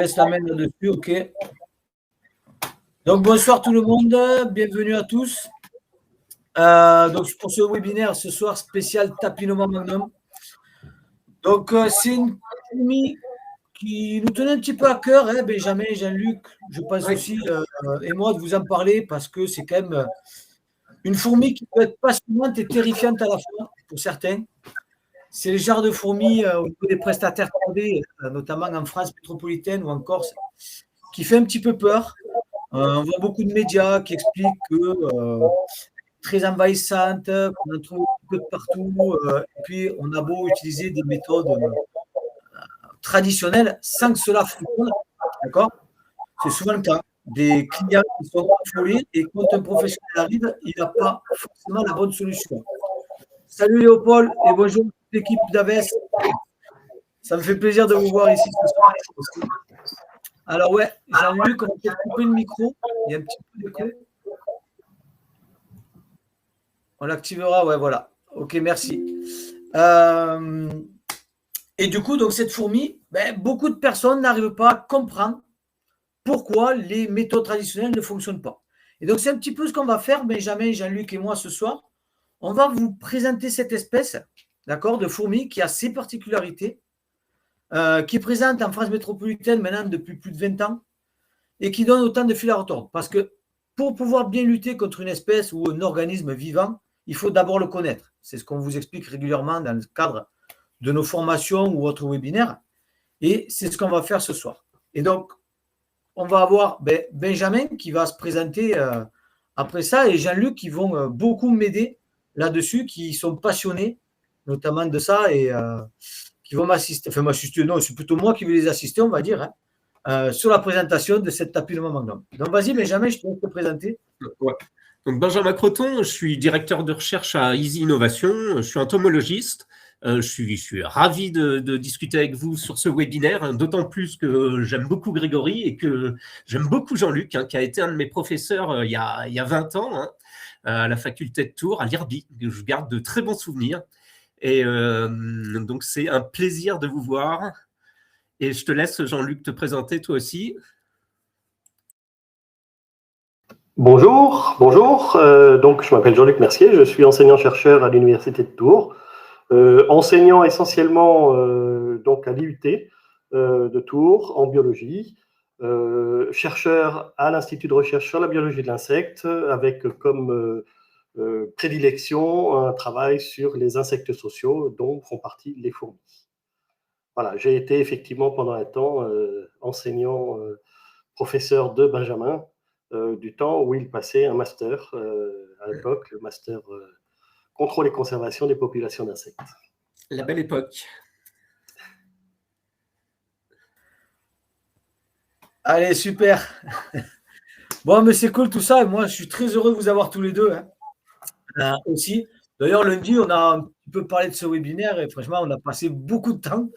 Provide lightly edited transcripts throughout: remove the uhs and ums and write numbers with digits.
laisse la main là-dessus, ok. Donc bonsoir tout le monde, bienvenue à tous. Donc pour ce webinaire ce soir spécial Tapinoma Magnum. Donc c'est une fourmi qui nous tenait un petit peu à cœur, hein, Benjamin et Jean-Luc, je pense aussi, et moi de vous en parler parce que c'est quand même une fourmi qui peut être passionnante et terrifiante à la fois pour certains. C'est le genre de fourmi au niveau des prestataires 3D, notamment en France métropolitaine ou en Corse, qui fait un petit peu peur. On voit beaucoup de médias qui expliquent que très envahissante, qu'on en trouve un peu de partout, et puis on a beau utiliser des méthodes traditionnelles sans que cela fonctionne, d'accord? C'est souvent le cas. Des clients qui sont affolés et quand un professionnel arrive, il n'a pas forcément la bonne solution. Salut Léopold et bonjour l'équipe d'Aves. Ça me fait plaisir de vous voir ici ce soir aussi. Alors ouais, Jean-Luc, on va peut-être couper le micro. Il y a un petit peu d'écho. On l'activera, ouais, voilà. Ok, merci. Et du coup, donc cette fourmi, beaucoup de personnes n'arrivent pas à comprendre pourquoi les méthodes traditionnelles ne fonctionnent pas. Et donc, c'est un petit peu ce qu'on va faire, Benjamin, Jean-Luc et moi ce soir. On va vous présenter cette espèce, d'accord, de fourmi qui a ses particularités, qui est présente en France métropolitaine maintenant depuis plus de 20 ans et qui donne autant de fil à retordre. Parce que pour pouvoir bien lutter contre une espèce ou un organisme vivant, il faut d'abord le connaître. C'est ce qu'on vous explique régulièrement dans le cadre de nos formations ou autres webinaires. Et c'est ce qu'on va faire ce soir. Et donc, on va avoir Benjamin qui va se présenter après ça et Jean-Luc qui vont beaucoup m'aider là-dessus, qui sont passionnés notamment de ça et qui vont m'assister. Enfin, m'assister, non, c'est plutôt moi qui vais les assister, on va dire, sur la présentation de cette Tapinoma Magnum. Donc, vas-y, Benjamin, je te laisse te présenter. Ouais. Donc, Benjamin Croton, je suis directeur de recherche à Easy Innovation, je suis entomologiste. Je suis ravi de discuter avec vous sur ce webinaire, d'autant plus que j'aime beaucoup Grégory et que j'aime beaucoup Jean-Luc, qui a été un de mes professeurs il y a 20 ans à la faculté de Tours, à l'IRBI. Je garde de très bons souvenirs. Et donc, c'est un plaisir de vous voir. Et je te laisse, Jean-Luc, te présenter toi aussi. Bonjour. Donc, je m'appelle Jean-Luc Mercier, je suis enseignant-chercheur à l'Université de Tours, enseignant essentiellement donc à l'IUT de Tours en biologie, chercheur à l'Institut de recherche sur la biologie de l'insecte, avec comme prédilection un travail sur les insectes sociaux dont font partie les fourmis. Voilà, j'ai été effectivement pendant un temps enseignant, professeur de Benjamin, du temps où il passait un master, à l'époque, le master contrôle et conservation des populations d'insectes. La belle époque. Allez, super. Bon, mais c'est cool tout ça. Et moi, je suis très heureux de vous avoir tous les deux aussi. D'ailleurs, lundi, on a un petit peu parlé de ce webinaire et franchement, on a passé beaucoup de temps,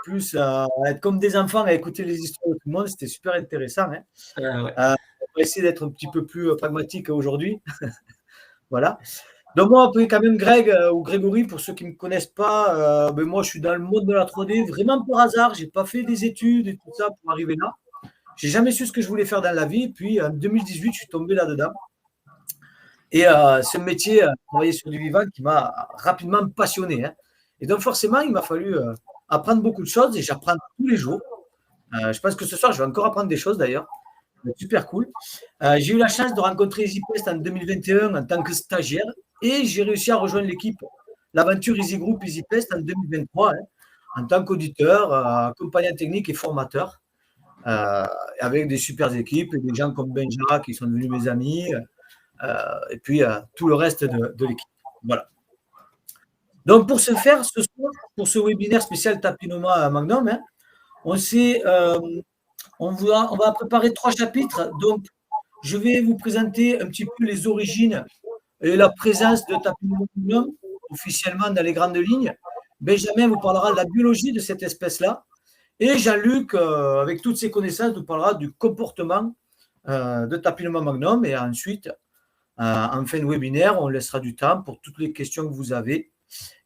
plus à être comme des enfants à écouter les histoires de tout le monde. C'était super intéressant. Ouais. On va essayer d'être un petit peu plus pragmatique aujourd'hui. Voilà. Donc moi, après, quand même, Greg ou Grégory, pour ceux qui ne me connaissent pas, moi, je suis dans le monde de la 3D vraiment par hasard. Je n'ai pas fait des études et tout ça pour arriver là. Je n'ai jamais su ce que je voulais faire dans la vie. Puis, en 2018, je suis tombé là-dedans. Et c'est un métier, travailler sur du vivant, qui m'a rapidement passionné. Et donc, forcément, il m'a fallu apprendre beaucoup de choses et j'apprends tous les jours. Je pense que ce soir, je vais encore apprendre des choses d'ailleurs. Super cool. J'ai eu la chance de rencontrer EasyPest en 2021 en tant que stagiaire et j'ai réussi à rejoindre l'équipe, l'aventure Easy Group EasyPest en 2023 en tant qu'auditeur, accompagnant technique et formateur avec des super équipes et des gens comme Benja qui sont devenus mes amis et puis tout le reste de l'équipe. Voilà. Donc, pour ce faire, ce soir, pour ce webinaire spécial Tapinoma Magnum, on va préparer 3 chapitres. Donc, je vais vous présenter un petit peu les origines et la présence de Tapinoma Magnum officiellement dans les grandes lignes. Benjamin vous parlera de la biologie de cette espèce-là. Et Jean-Luc, avec toutes ses connaissances, nous parlera du comportement de Tapinoma Magnum. Et ensuite, en fin de webinaire, on laissera du temps pour toutes les questions que vous avez.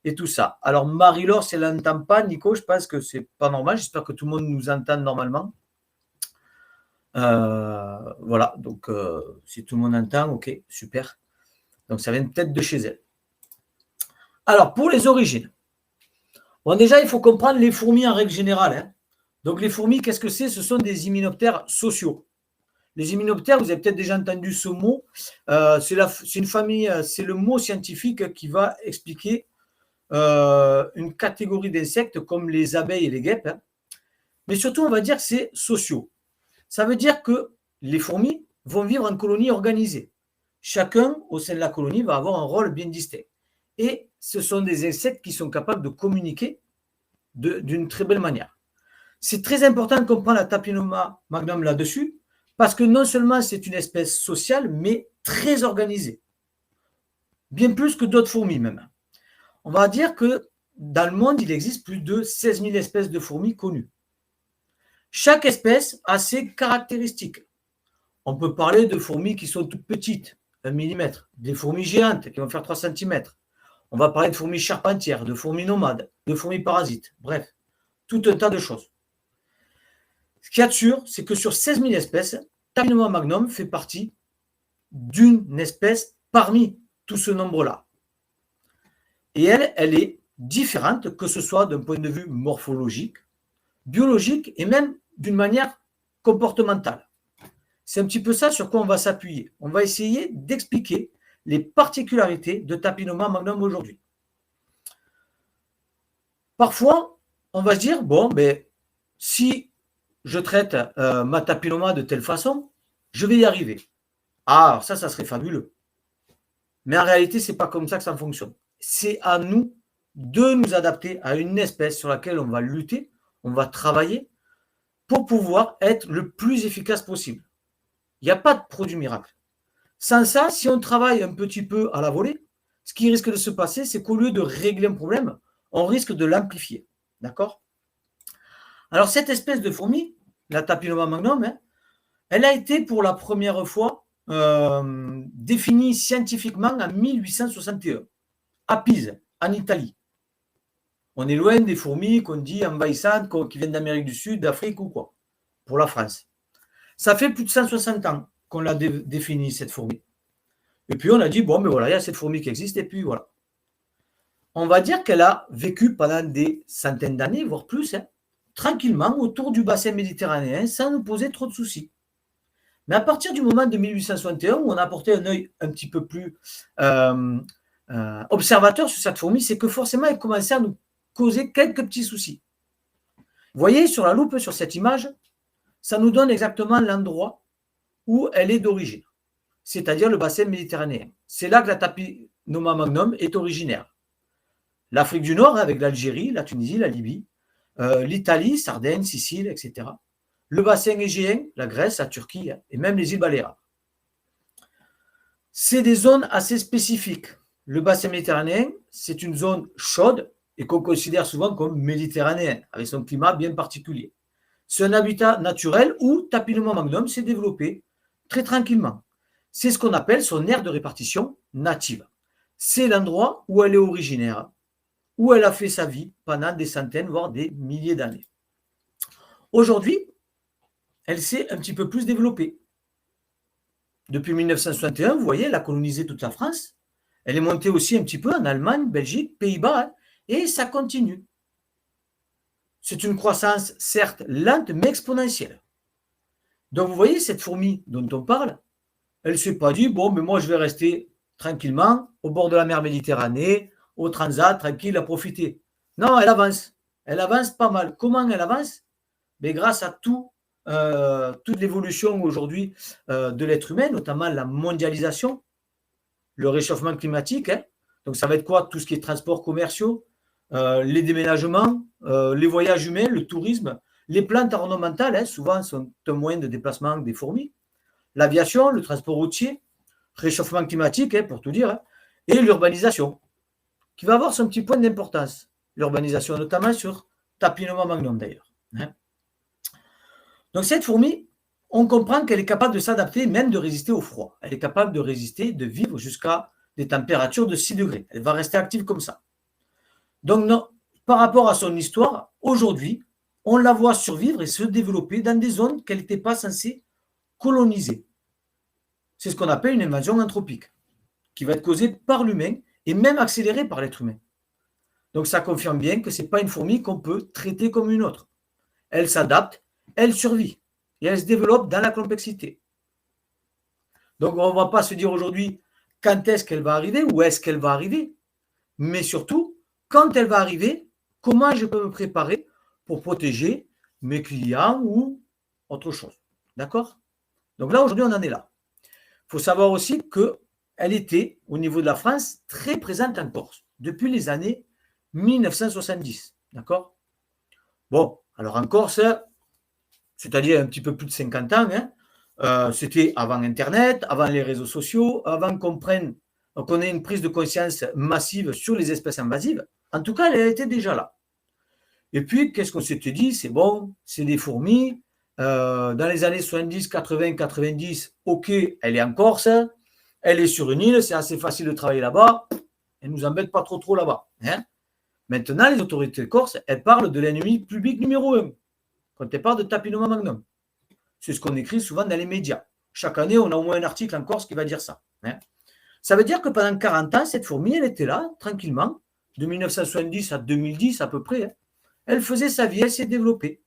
et tout ça. Alors, Marie-Laure, si elle n'entend pas, Nico, je pense que c'est pas normal. J'espère que tout le monde nous entend normalement. Voilà, donc si tout le monde entend, ok, super. Donc, ça vient peut-être de chez elle. Alors, pour les origines. Bon, déjà, il faut comprendre les fourmis en règle générale. Hein. Donc, les fourmis, qu'est-ce que c'est? Ce sont des hyménoptères sociaux. Les hyménoptères, vous avez peut-être déjà entendu ce mot. C'est une famille, c'est le mot scientifique qui va expliquer une catégorie d'insectes comme les abeilles et les guêpes. Hein. Mais surtout, on va dire que c'est sociaux. Ça veut dire que les fourmis vont vivre en colonie organisée. Chacun au sein de la colonie va avoir un rôle bien distinct. Et ce sont des insectes qui sont capables de communiquer d'une très belle manière. C'est très important de comprendre la Tapinoma magnum là-dessus, parce que non seulement c'est une espèce sociale, mais très organisée. Bien plus que d'autres fourmis même. On va dire que dans le monde, il existe plus de 16 000 espèces de fourmis connues. Chaque espèce a ses caractéristiques. On peut parler de fourmis qui sont toutes petites, 1 mm, des fourmis géantes qui vont faire 3 cm. On va parler de fourmis charpentières, de fourmis nomades, de fourmis parasites, bref, tout un tas de choses. Ce qu'il y a de sûr, c'est que sur 16 000 espèces, Tapinoma magnum fait partie d'une espèce parmi tout ce nombre-là. Et elle est différente, que ce soit d'un point de vue morphologique, biologique et même d'une manière comportementale. C'est un petit peu ça sur quoi on va s'appuyer. On va essayer d'expliquer les particularités de Tapinoma magnum aujourd'hui. Parfois, on va se dire, bon, mais si je traite ma Tapinoma de telle façon, je vais y arriver. Ah, alors ça serait fabuleux. Mais en réalité, ce n'est pas comme ça que ça fonctionne. C'est à nous de nous adapter à une espèce sur laquelle on va lutter, on va travailler pour pouvoir être le plus efficace possible. Il n'y a pas de produit miracle. Sans ça, si on travaille un petit peu à la volée, ce qui risque de se passer, c'est qu'au lieu de régler un problème, on risque de l'amplifier. D'accord? Alors, cette espèce de fourmi, la Tapinoma magnum, hein, elle a été pour la première fois définie scientifiquement en 1861, à Pise, en Italie. On est loin des fourmis qu'on dit envahissantes, qui viennent d'Amérique du Sud, d'Afrique ou quoi, pour la France. Ça fait plus de 160 ans qu'on l'a définie, cette fourmi. Et puis on a dit, bon, mais voilà, il y a cette fourmi qui existe, et puis voilà. On va dire qu'elle a vécu pendant des centaines d'années, voire plus, hein, tranquillement autour du bassin méditerranéen, sans nous poser trop de soucis. Mais à partir du moment de 1861, où on a porté un œil un petit peu plus observateur sur cette fourmi, c'est que forcément, elle commençait à nous causer quelques petits soucis. Vous voyez sur la loupe, sur cette image, ça nous donne exactement l'endroit où elle est d'origine, c'est-à-dire le bassin méditerranéen. C'est là que la Tapinoma magnum est originaire. L'Afrique du Nord, avec l'Algérie, la Tunisie, la Libye, l'Italie, Sardaigne, Sicile, etc. Le bassin égéen, la Grèce, la Turquie et même les îles Baléares. C'est des zones assez spécifiques. Le bassin méditerranéen, c'est une zone chaude et qu'on considère souvent comme méditerranéen, avec son climat bien particulier. C'est un habitat naturel où Tapinoma magnum s'est développé très tranquillement. C'est ce qu'on appelle son aire de répartition native. C'est l'endroit où elle est originaire, où elle a fait sa vie pendant des centaines, voire des milliers d'années. Aujourd'hui, elle s'est un petit peu plus développée. Depuis 1961, vous voyez, elle a colonisé toute la France. Elle est montée aussi un petit peu en Allemagne, Belgique, Pays-Bas, hein, et ça continue. C'est une croissance, certes, lente, mais exponentielle. Donc, vous voyez, cette fourmi dont on parle, elle ne s'est pas dit, bon, mais moi, je vais rester tranquillement au bord de la mer Méditerranée, au Transat, tranquille, à profiter. Non, elle avance. Elle avance pas mal. Comment elle avance? Mais grâce à toute l'évolution aujourd'hui de l'être humain, notamment la mondialisation, le réchauffement climatique. Hein. Donc, ça va être quoi? Tout ce qui est transports commerciaux, les déménagements, les voyages humains, le tourisme. Les plantes ornementales, hein, souvent, sont un moyen de déplacement des fourmis. L'aviation, le transport routier, réchauffement climatique, hein, pour tout dire, hein, et l'urbanisation, qui va avoir son petit point d'importance. L'urbanisation, notamment sur Tapinoma magnum, d'ailleurs. Hein. Donc, cette fourmi, on comprend qu'elle est capable de s'adapter, même de résister au froid. Elle est capable de résister, de vivre jusqu'à des températures de 6 degrés. Elle va rester active comme ça. Donc, non, par rapport à son histoire, aujourd'hui, on la voit survivre et se développer dans des zones qu'elle n'était pas censée coloniser. C'est ce qu'on appelle une invasion anthropique, qui va être causée par l'humain et même accélérée par l'être humain. Donc, ça confirme bien que ce n'est pas une fourmi qu'on peut traiter comme une autre. Elle s'adapte, elle survit et elle se développe dans la complexité. Donc, on ne va pas se dire aujourd'hui quand est-ce qu'elle va arriver, où est-ce qu'elle va arriver, mais surtout, quand elle va arriver, comment je peux me préparer pour protéger mes clients ou autre chose. D'accord? Donc là, aujourd'hui, on en est là. Il faut savoir aussi qu'elle était, au niveau de la France, très présente en Corse, depuis les années 1970. D'accord? Bon, alors en Corse, c'est-à-dire un petit peu plus de 50 ans, c'était avant Internet, avant les réseaux sociaux, avant qu'on ait une prise de conscience massive sur les espèces invasives. En tout cas, elle était déjà là. Et puis, qu'est-ce qu'on s'était dit? C'est bon, c'est des fourmis. Dans les années 70, 80, 90, ok, elle est en Corse, elle est sur une île, c'est assez facile de travailler là-bas, elle ne nous embête pas trop là-bas. Hein. Maintenant, les autorités corses, elles parlent de l'ennemi public numéro 1, quand elles parlent de Tapinoma magnum. C'est ce qu'on écrit souvent dans les médias. Chaque année, on a au moins un article en Corse qui va dire ça. Hein. Ça veut dire que pendant 40 ans, cette fourmi, elle était là, tranquillement, de 1970 à 2010 à peu près. Hein. Elle faisait sa vie, elle s'est développée.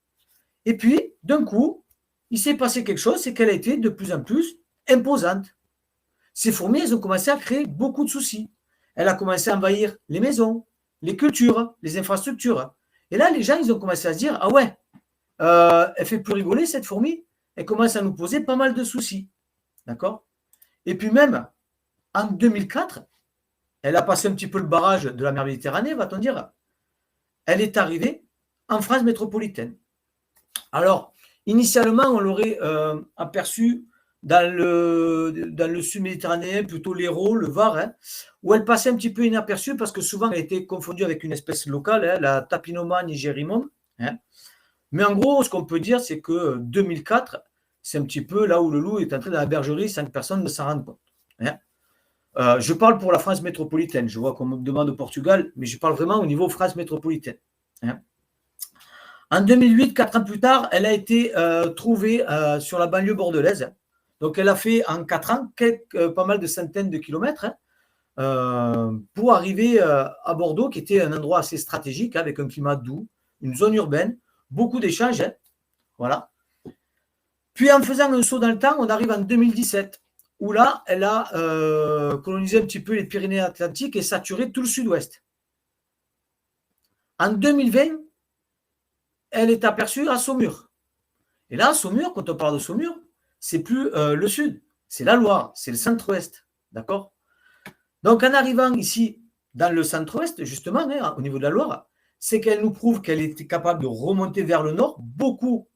Et puis, d'un coup, il s'est passé quelque chose, c'est qu'elle a été de plus en plus imposante. Ces fourmis, elles ont commencé à créer beaucoup de soucis. Elle a commencé à envahir les maisons, les cultures, les infrastructures. Et là, les gens, ils ont commencé à se dire, ah ouais, elle fait plus rigoler cette fourmi, elle commence à nous poser pas mal de soucis. D'accord? Et puis même, en 2004, elle a passé un petit peu le barrage de la mer Méditerranée, va-t-on dire. Elle est arrivée en France métropolitaine. Alors, initialement, on l'aurait aperçue dans le sud méditerranéen, plutôt l'Hérault, le Var, hein, où elle passait un petit peu inaperçue parce que souvent elle a été confondue avec une espèce locale, hein, la Tapinoma nigerimum. Hein. Mais en gros, ce qu'on peut dire, c'est que 2004, c'est un petit peu là où le loup est entré dans la bergerie sans que personne ne s'en rende compte. Hein. Je parle pour la France métropolitaine. Je vois qu'on me demande au Portugal, mais je parle vraiment au niveau France métropolitaine. Hein. En 2008, 4 ans plus tard, elle a été trouvée sur la banlieue bordelaise. Donc, elle a fait en 4 ans pas mal de centaines de kilomètres pour arriver à Bordeaux, qui était un endroit assez stratégique, avec un climat doux, une zone urbaine, beaucoup d'échanges. Hein, voilà. Puis, en faisant un saut dans le temps, on arrive en 2017, où là, elle a colonisé un petit peu les Pyrénées-Atlantiques et saturé tout le sud-ouest. En 2020, elle est aperçue à Saumur. Et là, Saumur, quand on parle de Saumur, c'est plus le sud, c'est la Loire, c'est le centre-ouest. D'accord? Donc, en arrivant ici, dans le centre-ouest, justement, hein, au niveau de la Loire, c'est qu'elle nous prouve qu'elle était capable de remonter vers le nord beaucoup,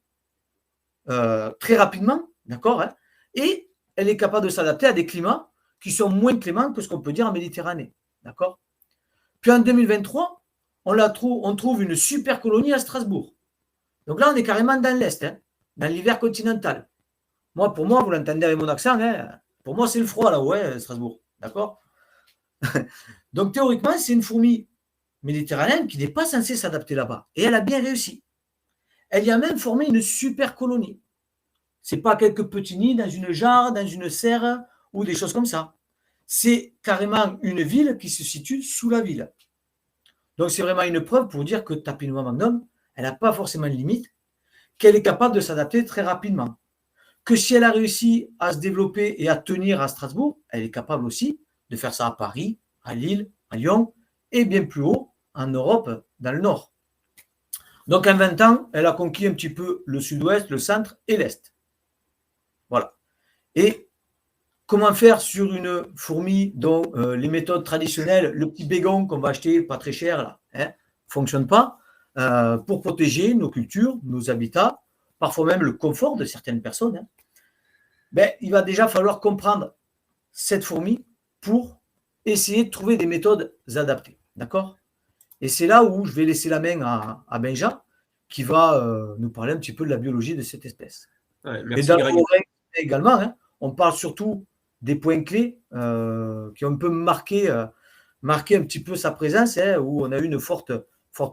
très rapidement, d'accord, hein, et elle est capable de s'adapter à des climats qui sont moins cléments que ce qu'on peut dire en Méditerranée. D'accord? Puis en 2023, on trouve une super colonie à Strasbourg. Donc là, on est carrément dans l'Est, hein, dans l'hiver continental. Pour moi, vous l'entendez avec mon accent, hein, pour moi, c'est le froid là-haut, hein, Strasbourg. D'accord? Donc, théoriquement, c'est une fourmi méditerranéenne qui n'est pas censée s'adapter là-bas. Et elle a bien réussi. Elle y a même formé une super colonie. Ce n'est pas quelques petits nids dans une jarre, dans une serre ou des choses comme ça. C'est carrément une ville qui se situe sous la ville. Donc, c'est vraiment une preuve pour dire que Tapinoma magnum, elle n'a pas forcément de limite, qu'elle est capable de s'adapter très rapidement. Que si elle a réussi à se développer et à tenir à Strasbourg, elle est capable aussi de faire ça à Paris, à Lille, à Lyon et bien plus haut en Europe, dans le Nord. Donc en 20 ans, elle a conquis un petit peu le sud-ouest, le centre et l'est. Voilà. Et comment faire sur une fourmi dont les méthodes traditionnelles, le petit bégon qu'on va acheter pas très cher, là, hein, fonctionne pas, pour protéger nos cultures, nos habitats, parfois même le confort de certaines personnes, hein, ben, il va déjà falloir comprendre cette fourmi pour essayer de trouver des méthodes adaptées. D'accord? Et c'est là où je vais laisser la main à Benja, qui va nous parler un petit peu de la biologie de cette espèce. Ouais, merci, et dans Greg. également, hein, on parle surtout des points clés qui ont un peu marqué marqué un petit peu sa présence, hein, où on a eu une forte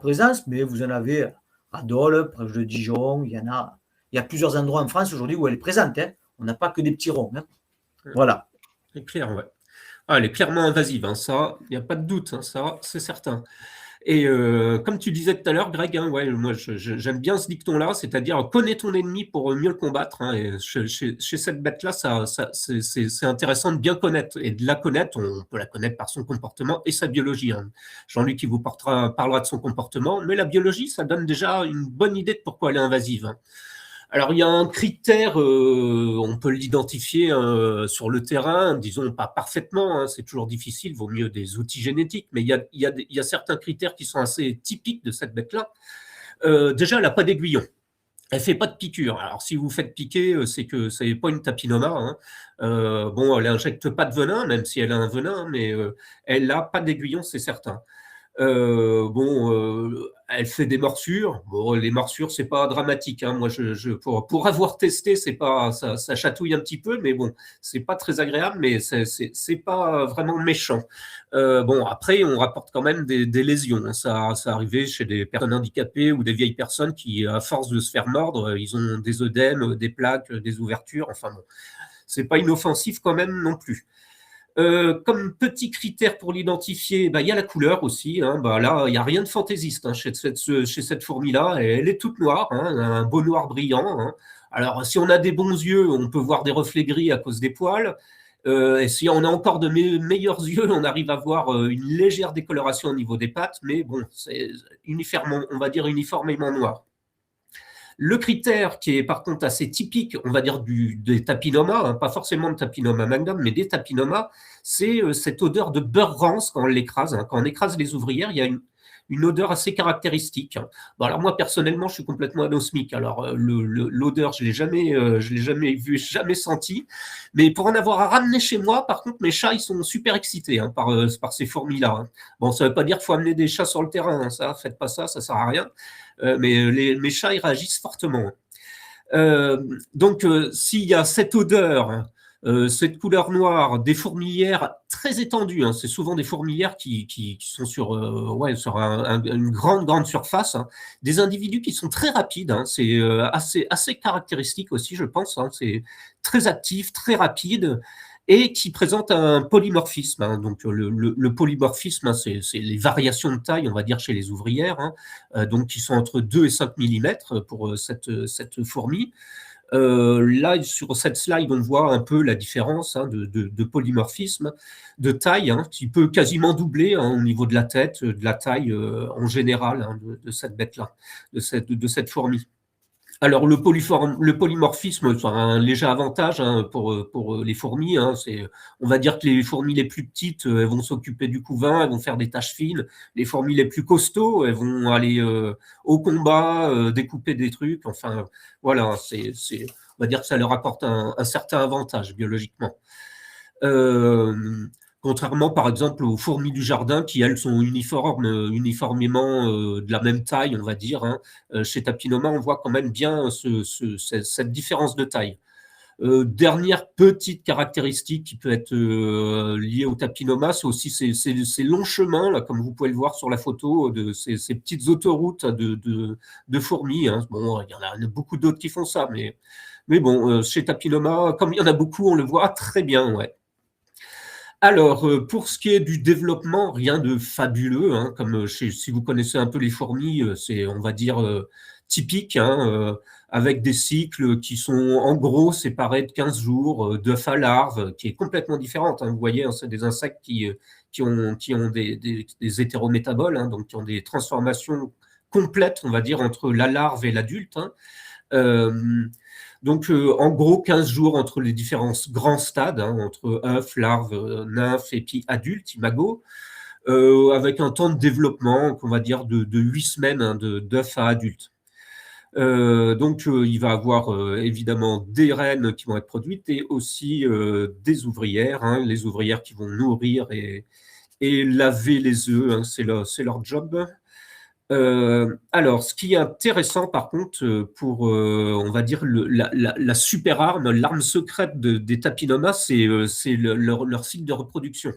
présence, mais vous en avez à Dole, proche de Dijon, il y a plusieurs endroits en France aujourd'hui où elle est présente. Hein. On n'a pas que des petits ronds. Hein. Voilà. C'est clair, ouais. Ah, elle est clairement invasive, hein, ça, il n'y a pas de doute, hein, ça, c'est certain. Et comme tu disais tout à l'heure, Greg, hein, ouais, moi j'aime bien ce dicton-là, c'est-à-dire connais ton ennemi pour mieux le combattre. Hein, et chez cette bête-là, c'est intéressant de bien connaître. Et de la connaître, on peut la connaître par son comportement et sa biologie. Hein. Jean-Luc qui vous parlera de son comportement, mais la biologie, ça donne déjà une bonne idée de pourquoi elle est invasive. Hein. Alors, il y a un critère, on peut l'identifier sur le terrain, disons pas parfaitement, hein, c'est toujours difficile, vaut mieux des outils génétiques, mais il y a certains critères qui sont assez typiques de cette bête-là. Déjà, elle n'a pas d'aiguillon. Elle ne fait pas de piqûre. Alors, si vous faites piquer, c'est que ce n'est pas une tapinoma. Hein. Bon, elle n'injecte pas de venin, même si elle a un venin, mais elle n'a pas d'aiguillon, c'est certain. Elle fait des morsures. Bon, les morsures, c'est pas dramatique. Hein. Moi, pour avoir testé, c'est pas, ça chatouille un petit peu, mais bon, c'est pas très agréable, mais c'est pas vraiment méchant. Bon, après, on rapporte quand même des lésions. Hein. Ça arrivait chez des personnes handicapées ou des vieilles personnes qui, à force de se faire mordre, ils ont des œdèmes, des plaques, des ouvertures. Enfin bon, c'est pas inoffensif quand même non plus. Comme petit critère pour l'identifier, il y a la couleur aussi. Hein. Là, il n'y a rien de fantaisiste hein, chez cette fourmi-là. Elle est toute noire, hein, un beau noir brillant. Hein. Alors, si on a des bons yeux, on peut voir des reflets gris à cause des poils. Et si on a encore de meilleurs yeux, on arrive à voir une légère décoloration au niveau des pattes. Mais bon, c'est uniformément, on va dire uniformément noir. Le critère qui est par contre assez typique, on va dire des tapinomas, hein, pas forcément de tapinoma magnum, mais des tapinomas, c'est cette odeur de beurre rance quand on l'écrase. Hein. Quand on écrase les ouvrières, il y a une odeur assez caractéristique. Hein. Bon, alors moi, personnellement, je suis complètement anosmique. Alors, l'odeur, je l'ai jamais vu, jamais senti. Mais pour en avoir à ramener chez moi, par contre, mes chats, ils sont super excités hein, par ces fourmis-là. Hein. Bon, ça ne veut pas dire qu'il faut amener des chats sur le terrain. Hein, ça, faites pas ça, ça ne sert à rien. Mais mes chats, ils réagissent fortement. Donc, s'il y a cette odeur, cette couleur noire, des fourmilières très étendues, hein, c'est souvent des fourmilières qui sont sur une grande surface, hein, des individus qui sont très rapides, hein, c'est assez caractéristique aussi, je pense, hein, c'est très actif, très rapide, et qui présente un polymorphisme. Hein. Donc, le polymorphisme, hein, c'est les variations de taille, on va dire, chez les ouvrières, hein, donc qui sont entre 2 et 5 mm pour cette fourmi. Là, sur cette slide, on voit un peu la différence hein, de polymorphisme, de taille, hein, qui peut quasiment doubler hein, au niveau de la tête, de la taille en général hein, de cette bête-là, de cette fourmi. Alors, le polymorphisme, c'est un léger avantage hein, pour les fourmis. Hein, on va dire que les fourmis les plus petites, elles vont s'occuper du couvain, elles vont faire des tâches fines. Les fourmis les plus costauds, elles vont aller au combat, découper des trucs. Enfin, voilà, on va dire que ça leur apporte un certain avantage biologiquement. Contrairement, par exemple, aux fourmis du jardin qui, elles, sont uniformément de la même taille, on va dire. Hein. Chez Tapinoma, on voit quand même bien cette différence de taille. Dernière petite caractéristique qui peut être liée au Tapinoma, c'est aussi ces longs chemins, là, comme vous pouvez le voir sur la photo, de ces petites autoroutes de fourmis. Hein. Bon, il y en a beaucoup d'autres qui font ça, mais bon, chez Tapinoma, comme il y en a beaucoup, on le voit très bien, ouais. Alors, pour ce qui est du développement, rien de fabuleux. Hein, comme si vous connaissez un peu les fourmis, c'est, on va dire, typique, hein, avec des cycles qui sont en gros séparés de 15 jours, d'œuf à larve, qui est complètement différente. Hein, vous voyez, hein, c'est des insectes qui ont des hétérométaboles, hein, donc qui ont des transformations complètes, on va dire, entre la larve et l'adulte. Hein. Donc, en gros, 15 jours entre les différents grands stades, hein, entre œuf, larve, nymphe et puis adulte, imago, avec un temps de développement, qu'on va dire, de 8 semaines hein, d'œuf à adulte. Donc, il va avoir évidemment des reines qui vont être produites et aussi des ouvrières, hein, les ouvrières qui vont nourrir et laver les œufs, hein, c'est leur job. Alors, ce qui est intéressant, par contre, pour, on va dire, la super arme, l'arme secrète des Tapinoma, c'est leur cycle de reproduction.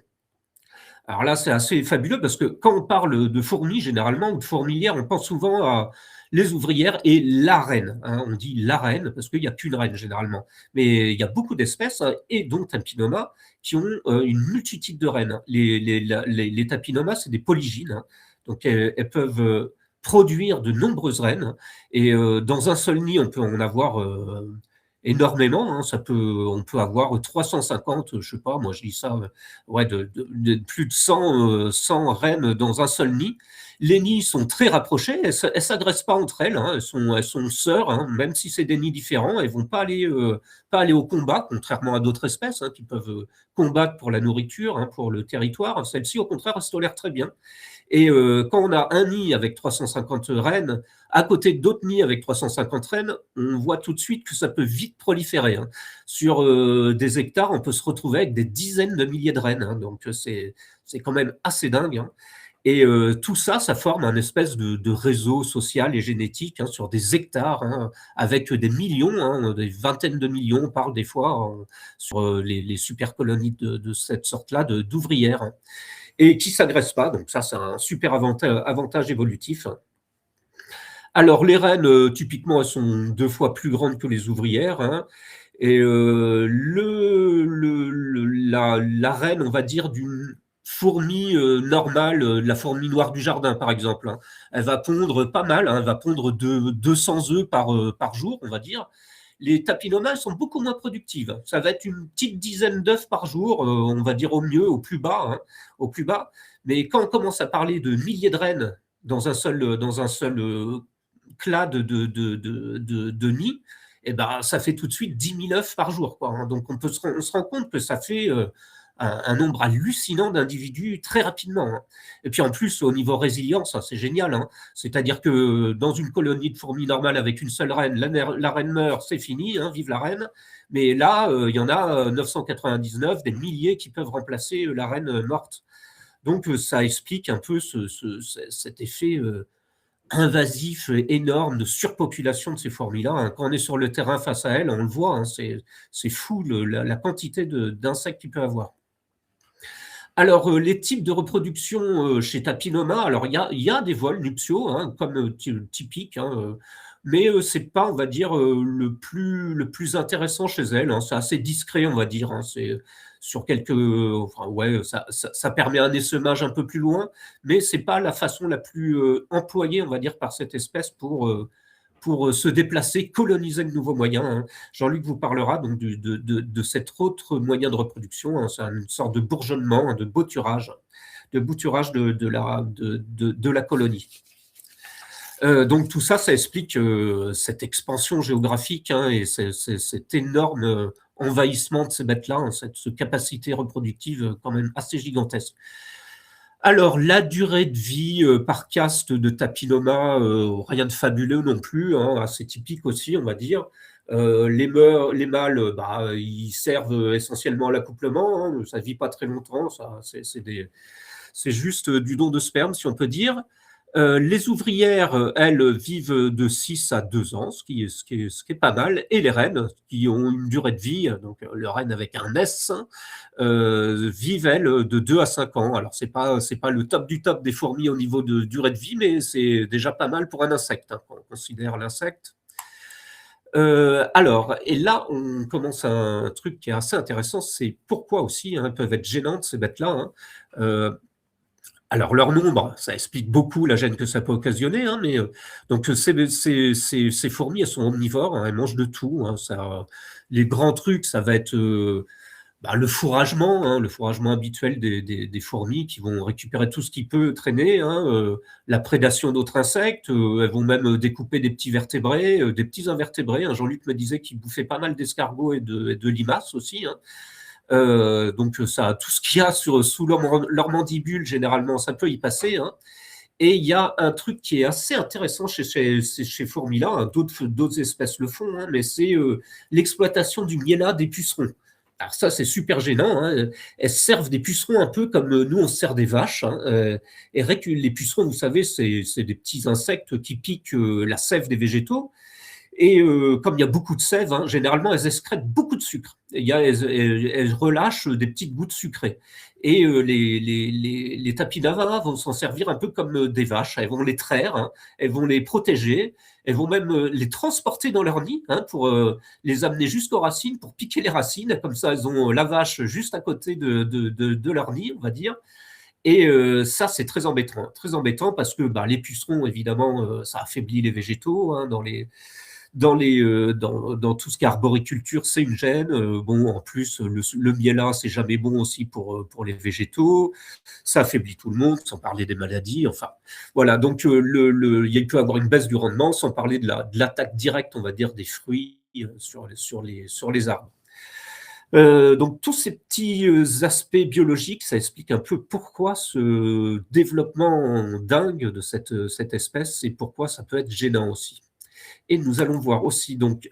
Alors là, c'est assez fabuleux parce que quand on parle de fourmis, généralement, ou de fourmilières, on pense souvent à les ouvrières et la reine. On dit la reine parce qu'il n'y a qu'une reine généralement. Mais il y a beaucoup d'espèces, et dont Tapinoma, qui ont une multitude de reines. Les Tapinoma, c'est des polygynes. Donc elles peuvent produire de nombreuses reines. Et dans un seul nid, on peut en avoir énormément. On peut avoir 350, je sais pas, moi je dis ça, ouais, de plus de 100 reines dans un seul nid. Les nids sont très rapprochés, elles ne s'agressent pas entre elles, elles sont sœurs, même si c'est des nids différents, elles ne vont pas aller au combat, contrairement à d'autres espèces qui peuvent combattre pour la nourriture, pour le territoire. Celles-ci, au contraire, elles se tolèrent très bien. Et quand on a un nid avec 350 reines, à côté d'autres nids avec 350 reines, on voit tout de suite que ça peut vite proliférer. Sur des hectares, on peut se retrouver avec des dizaines de milliers de reines. Donc c'est quand même assez dingue. Et tout ça, ça forme un espèce de réseau social et génétique sur des hectares, avec des millions, des vingtaines de millions, on parle des fois sur les super colonies de cette sorte-là d'ouvrières. Et qui ne s'agressent pas. Donc ça, c'est un super avantage évolutif. Alors, les reines, typiquement, elles sont 2 fois plus grandes que les ouvrières. Et la reine, on va dire, d'une fourmi normale, la fourmi noire du jardin, par exemple, elle va pondre pas mal, elle va pondre 200 œufs par jour, on va dire. Les tapinomas sont beaucoup moins productives. Ça va être une petite dizaine d'œufs par jour, on va dire au mieux, au plus bas. Mais quand on commence à parler de milliers de reines dans un seul clade de nid, eh ben, ça fait tout de suite 10 000 œufs par jour. Donc on se rend compte que ça fait un nombre hallucinant d'individus très rapidement. Et puis en plus, au niveau résilience, c'est génial. C'est-à-dire que dans une colonie de fourmis normale avec une seule reine, la reine meurt, c'est fini, vive la reine. Mais là, il y en a 999, des milliers qui peuvent remplacer la reine morte. Donc ça explique un peu cet effet invasif énorme de surpopulation de ces fourmis-là. Quand on est sur le terrain face à elles, on le voit, c'est fou la quantité d'insectes qu'il peut avoir. Alors, les types de reproduction chez Tapinoma, alors il y a des vols nuptiaux, comme typique, mais c'est pas, on va dire, le plus intéressant chez elles. C'est assez discret, on va dire. C'est sur quelques, enfin, ouais, ça permet un essaimage un peu plus loin, mais c'est pas la façon la plus employée, on va dire, par cette espèce pour se déplacer, coloniser de nouveaux moyens. Jean-Luc vous parlera donc de cet autre moyen de reproduction. C'est une sorte de bourgeonnement, de bouturage de la colonie. Donc tout ça, ça explique cette expansion géographique et cet énorme envahissement de ces bêtes-là, cette capacité reproductive quand même assez gigantesque. Alors, la durée de vie par caste de Tapinoma, rien de fabuleux non plus, assez typique aussi, on va dire. Les mâles, ils servent essentiellement à l'accouplement, ça ne vit pas très longtemps, c'est juste du don de sperme, si on peut dire. Les ouvrières, elles, vivent de 6 à 2 ans, ce qui est pas mal, et les reines, qui ont une durée de vie, donc le reine avec un S, vivent, elles, de 2 à 5 ans. Alors, c'est pas le top du top des fourmis au niveau de durée de vie, mais c'est déjà pas mal pour un insecte, quand on considère l'insecte. Alors, et là, on commence un truc qui est assez intéressant, c'est pourquoi aussi elles peuvent être gênantes, ces bêtes-là. Alors, leur nombre, ça explique beaucoup la gêne que ça peut occasionner, mais donc ces fourmis, elles sont omnivores, elles mangent de tout. Les grands trucs, ça va être le fourragement, le fourragement habituel des fourmis qui vont récupérer tout ce qui peut traîner, la prédation d'autres insectes, elles vont même découper des petits vertébrés, des petits invertébrés. Jean-Luc me disait qu'il bouffait pas mal d'escargots et de limaces aussi. Donc ça, tout ce qu'il y a sous leur mandibule, généralement, ça peut y passer. Et il y a un truc qui est assez intéressant chez fourmis-là, d'autres espèces le font, mais c'est l'exploitation du miella des pucerons. Alors ça, c'est super gênant. Elles servent des pucerons un peu comme nous, on se sert des vaches. Et les pucerons, vous savez, c'est des petits insectes qui piquent la sève des végétaux. Et comme il y a beaucoup de sève, généralement, elles excrètent beaucoup de sucre. Elles relâchent des petites gouttes sucrées. Et les tapinavas vont s'en servir un peu comme des vaches. Elles vont les traire, hein, elles vont les protéger, elles vont même les transporter dans leur nid pour les amener jusqu'aux racines, pour piquer les racines. Comme ça, elles ont la vache juste à côté de leur nid, on va dire. Et ça, c'est très embêtant parce que les pucerons, évidemment, ça affaiblit les végétaux dans tout ce qui est arboriculture, c'est une gêne. Bon, en plus, le miellin, c'est jamais bon aussi pour les végétaux. Ça affaiblit tout le monde, sans parler des maladies. Enfin, voilà. Donc, il peut y avoir une baisse du rendement, sans parler de l'attaque directe, on va dire, des fruits sur les arbres. Donc, tous ces petits aspects biologiques, ça explique un peu pourquoi ce développement dingue de cette espèce et pourquoi ça peut être gênant aussi. Et nous allons voir aussi, donc,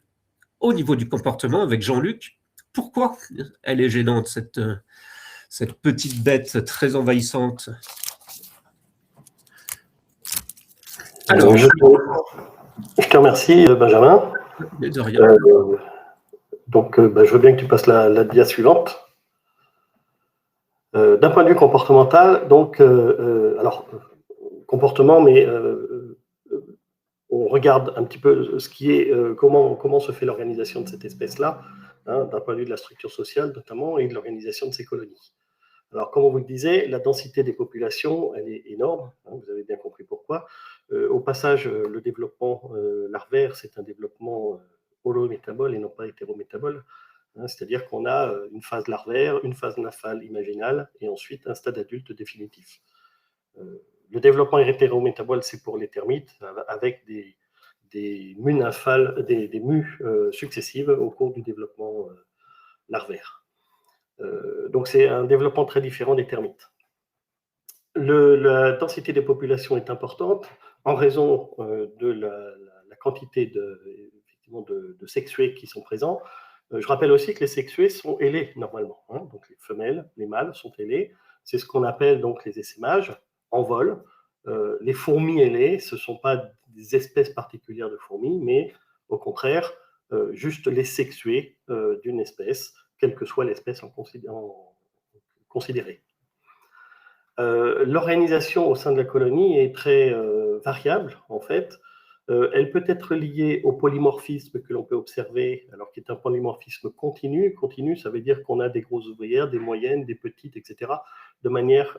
au niveau du comportement, avec Jean-Luc, pourquoi elle est gênante, cette petite bête très envahissante. Alors, je te remercie, Benjamin. De rien. Donc, je veux bien que tu passes la dia suivante. D'un point de vue comportemental, donc, alors, comportement, mais on regarde un petit peu ce qui est, comment se fait l'organisation de cette espèce-là, d'un point de vue de la structure sociale notamment, et de l'organisation de ses colonies. Alors, comme on vous le disait, la densité des populations, elle est énorme, vous avez bien compris pourquoi. Au passage, le développement larvaire, c'est un développement holométabole et non pas hétérométabole, c'est-à-dire qu'on a une phase larvaire, une phase nymphale imaginale, et ensuite un stade adulte définitif. Le développement hétérométabole, c'est pour les termites, avec des mues nymphales, des mues successives au cours du développement larvaire. Donc c'est un développement très différent des termites. La densité des populations est importante en raison de la quantité de sexués qui sont présents. Je rappelle aussi que les sexués sont ailés normalement. Donc les femelles, les mâles sont ailés. C'est ce qu'on appelle donc les essaimages en vol. Les fourmis ailées, ce ne sont pas des espèces particulières de fourmis, mais au contraire, juste les sexués d'une espèce, quelle que soit l'espèce considérée. L'organisation au sein de la colonie est très variable, en fait. Elle peut être liée au polymorphisme que l'on peut observer, alors qui est un polymorphisme continu. Continu, ça veut dire qu'on a des grosses ouvrières, des moyennes, des petites, etc., de manière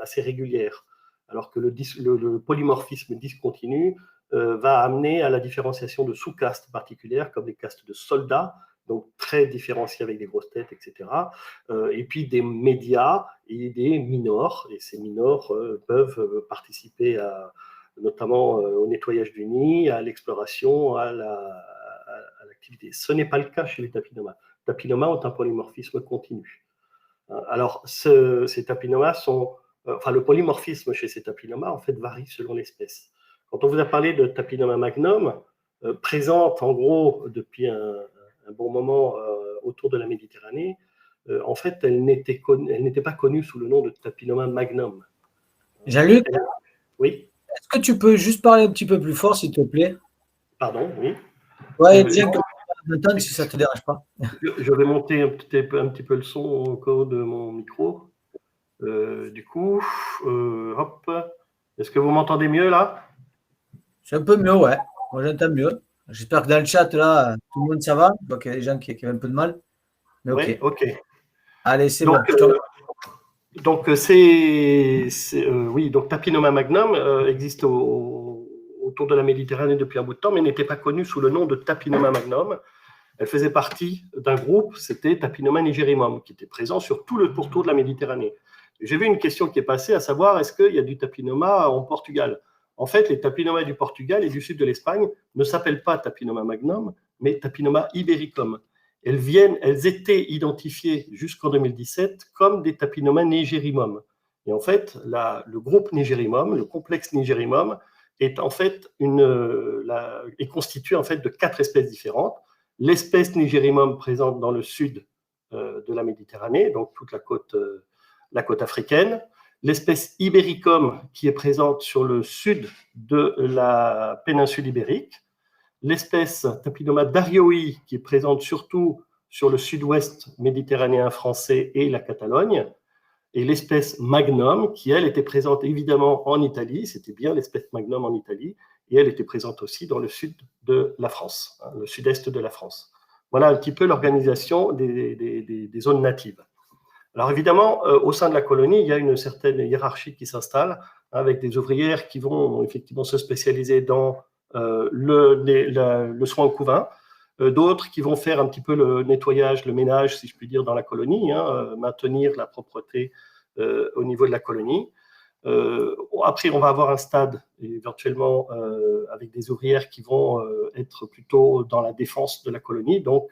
assez régulière. Alors que le polymorphisme discontinu va amener à la différenciation de sous-castes particulières, comme les castes de soldats, donc très différenciés avec des grosses têtes, etc. Et puis des médias et des minors. Et ces minors peuvent participer notamment au nettoyage du nid, à l'exploration, à l'activité. Ce n'est pas le cas chez les tapinomas. Les tapinomas ont un polymorphisme continu. Alors, ces tapinomas sont... Enfin, le polymorphisme chez ces tapinomas, en fait, varie selon l'espèce. Quand on vous a parlé de Tapinoma magnum, présente en gros depuis un bon moment autour de la Méditerranée, en fait, elle n'était pas connue sous le nom de Tapinoma magnum. Jean-Luc, oui. Est-ce que tu peux juste parler un petit peu plus fort, s'il te plaît? Pardon, oui. Ouais, bien que m'entendre, si ça ne te dérange pas. Je vais monter un petit peu le son au cas de mon micro. Du coup, hop. Est-ce que vous m'entendez mieux là? C'est un peu mieux, ouais. Moi, j'entends mieux. J'espère que dans le chat, là, tout le monde, ça va. Donc, il y a des gens qui ont un peu de mal. Mais OK. Ouais, OK. Allez, c'est bon. Donc, oui, donc Tapinoma magnum existe autour de la Méditerranée depuis un bout de temps, mais n'était pas connue sous le nom de Tapinoma magnum. Elle faisait partie d'un groupe, c'était Tapinoma nigerimum, qui était présent sur tout le pourtour de la Méditerranée. J'ai vu une question qui est passée, à savoir, est-ce qu'il y a du Tapinoma en Portugal? En fait, les Tapinomas du Portugal et du sud de l'Espagne ne s'appellent pas Tapinoma magnum, mais Tapinoma ibericum. Elles étaient identifiées jusqu'en 2017 comme des Tapinoma nigerimum. Et en fait, le groupe nigerimum, le complexe nigerimum, est en fait est constitué en fait de 4 espèces différentes. L'espèce nigerimum présente dans le sud de la Méditerranée, donc toute la côte africaine. L'espèce ibericum qui est présente sur le sud de la péninsule ibérique. L'espèce Tapinoma darioi qui est présente surtout sur le sud-ouest méditerranéen français et la Catalogne. et l'espèce Magnum, qui, elle, était présente évidemment en Italie, c'était bien l'espèce Magnum en Italie, et elle était présente aussi dans le sud de la France, hein, le sud-est de la France. Voilà un petit peu l'organisation des zones natives. Alors évidemment, au sein de la colonie, il y a une certaine hiérarchie qui s'installe, avec des ouvrières qui vont effectivement se spécialiser dans le soin au couvain, d'autres qui vont faire un petit peu le nettoyage, le ménage, si je puis dire, dans la colonie, hein, maintenir la propreté au niveau de la colonie. Après, on va avoir un stade, éventuellement, avec des ouvrières qui vont être plutôt dans la défense de la colonie, donc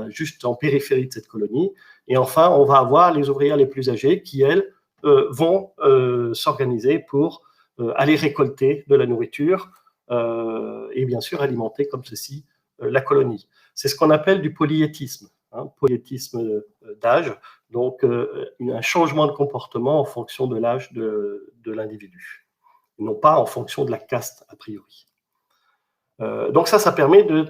juste en périphérie de cette colonie. Et enfin, on va avoir les ouvrières les plus âgées qui, elles, vont s'organiser pour aller récolter de la nourriture et bien sûr alimenter comme ceci la colonie. C'est ce qu'on appelle du polyétisme, hein, polyétisme d'âge, donc un changement de comportement en fonction de l'âge de l'individu, non pas en fonction de la caste a priori. Donc ça permet de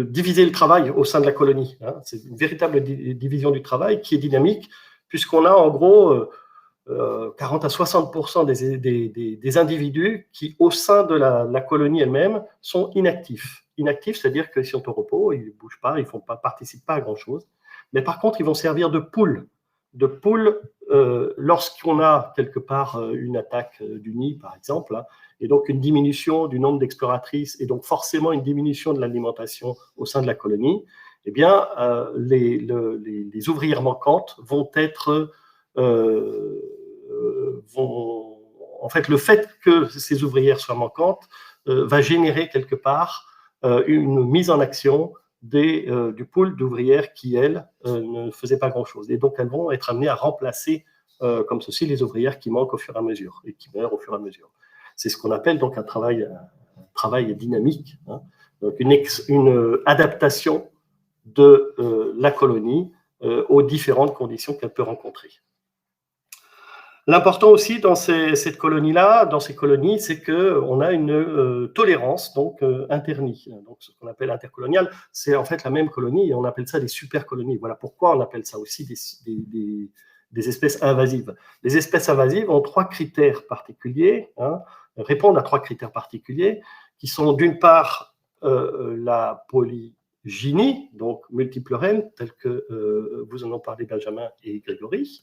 diviser le travail au sein de la colonie. Hein. C'est une véritable division du travail qui est dynamique, puisqu'on a en gros 40 à 60% des individus qui, au sein de la colonie elle-même, sont inactifs. Inactifs, c'est-à-dire qu'ils sont au repos, ils ne bougent pas, ils ne participent pas à grand-chose. Mais par contre, ils vont servir de poule. De poule lorsqu'on a quelque part une attaque du nid, par exemple, hein, et donc une diminution du nombre d'exploratrices, et donc forcément une diminution de l'alimentation au sein de la colonie, eh bien, les ouvrières manquantes vont être... en fait, le fait que ces ouvrières soient manquantes va générer quelque part une mise en action du pool d'ouvrières qui, elles, ne faisaient pas grand-chose. Et donc, elles vont être amenées à remplacer, comme ceci, les ouvrières qui manquent au fur et à mesure et qui meurent au fur et à mesure. C'est ce qu'on appelle donc un travail dynamique, hein, donc une adaptation de la colonie aux différentes conditions qu'elle peut rencontrer. L'important aussi dans cette colonie-là, dans ces colonies, c'est qu'on a une tolérance donc internie. Donc ce qu'on appelle intercoloniale, c'est en fait la même colonie et on appelle ça des supercolonies. Voilà pourquoi on appelle ça aussi des espèces invasives. Les espèces invasives ont trois critères particuliers, hein, répondent à trois critères particuliers, qui sont d'une part la polygynie, donc multiples reines, telles que vous en ont parlé Benjamin et Grégory.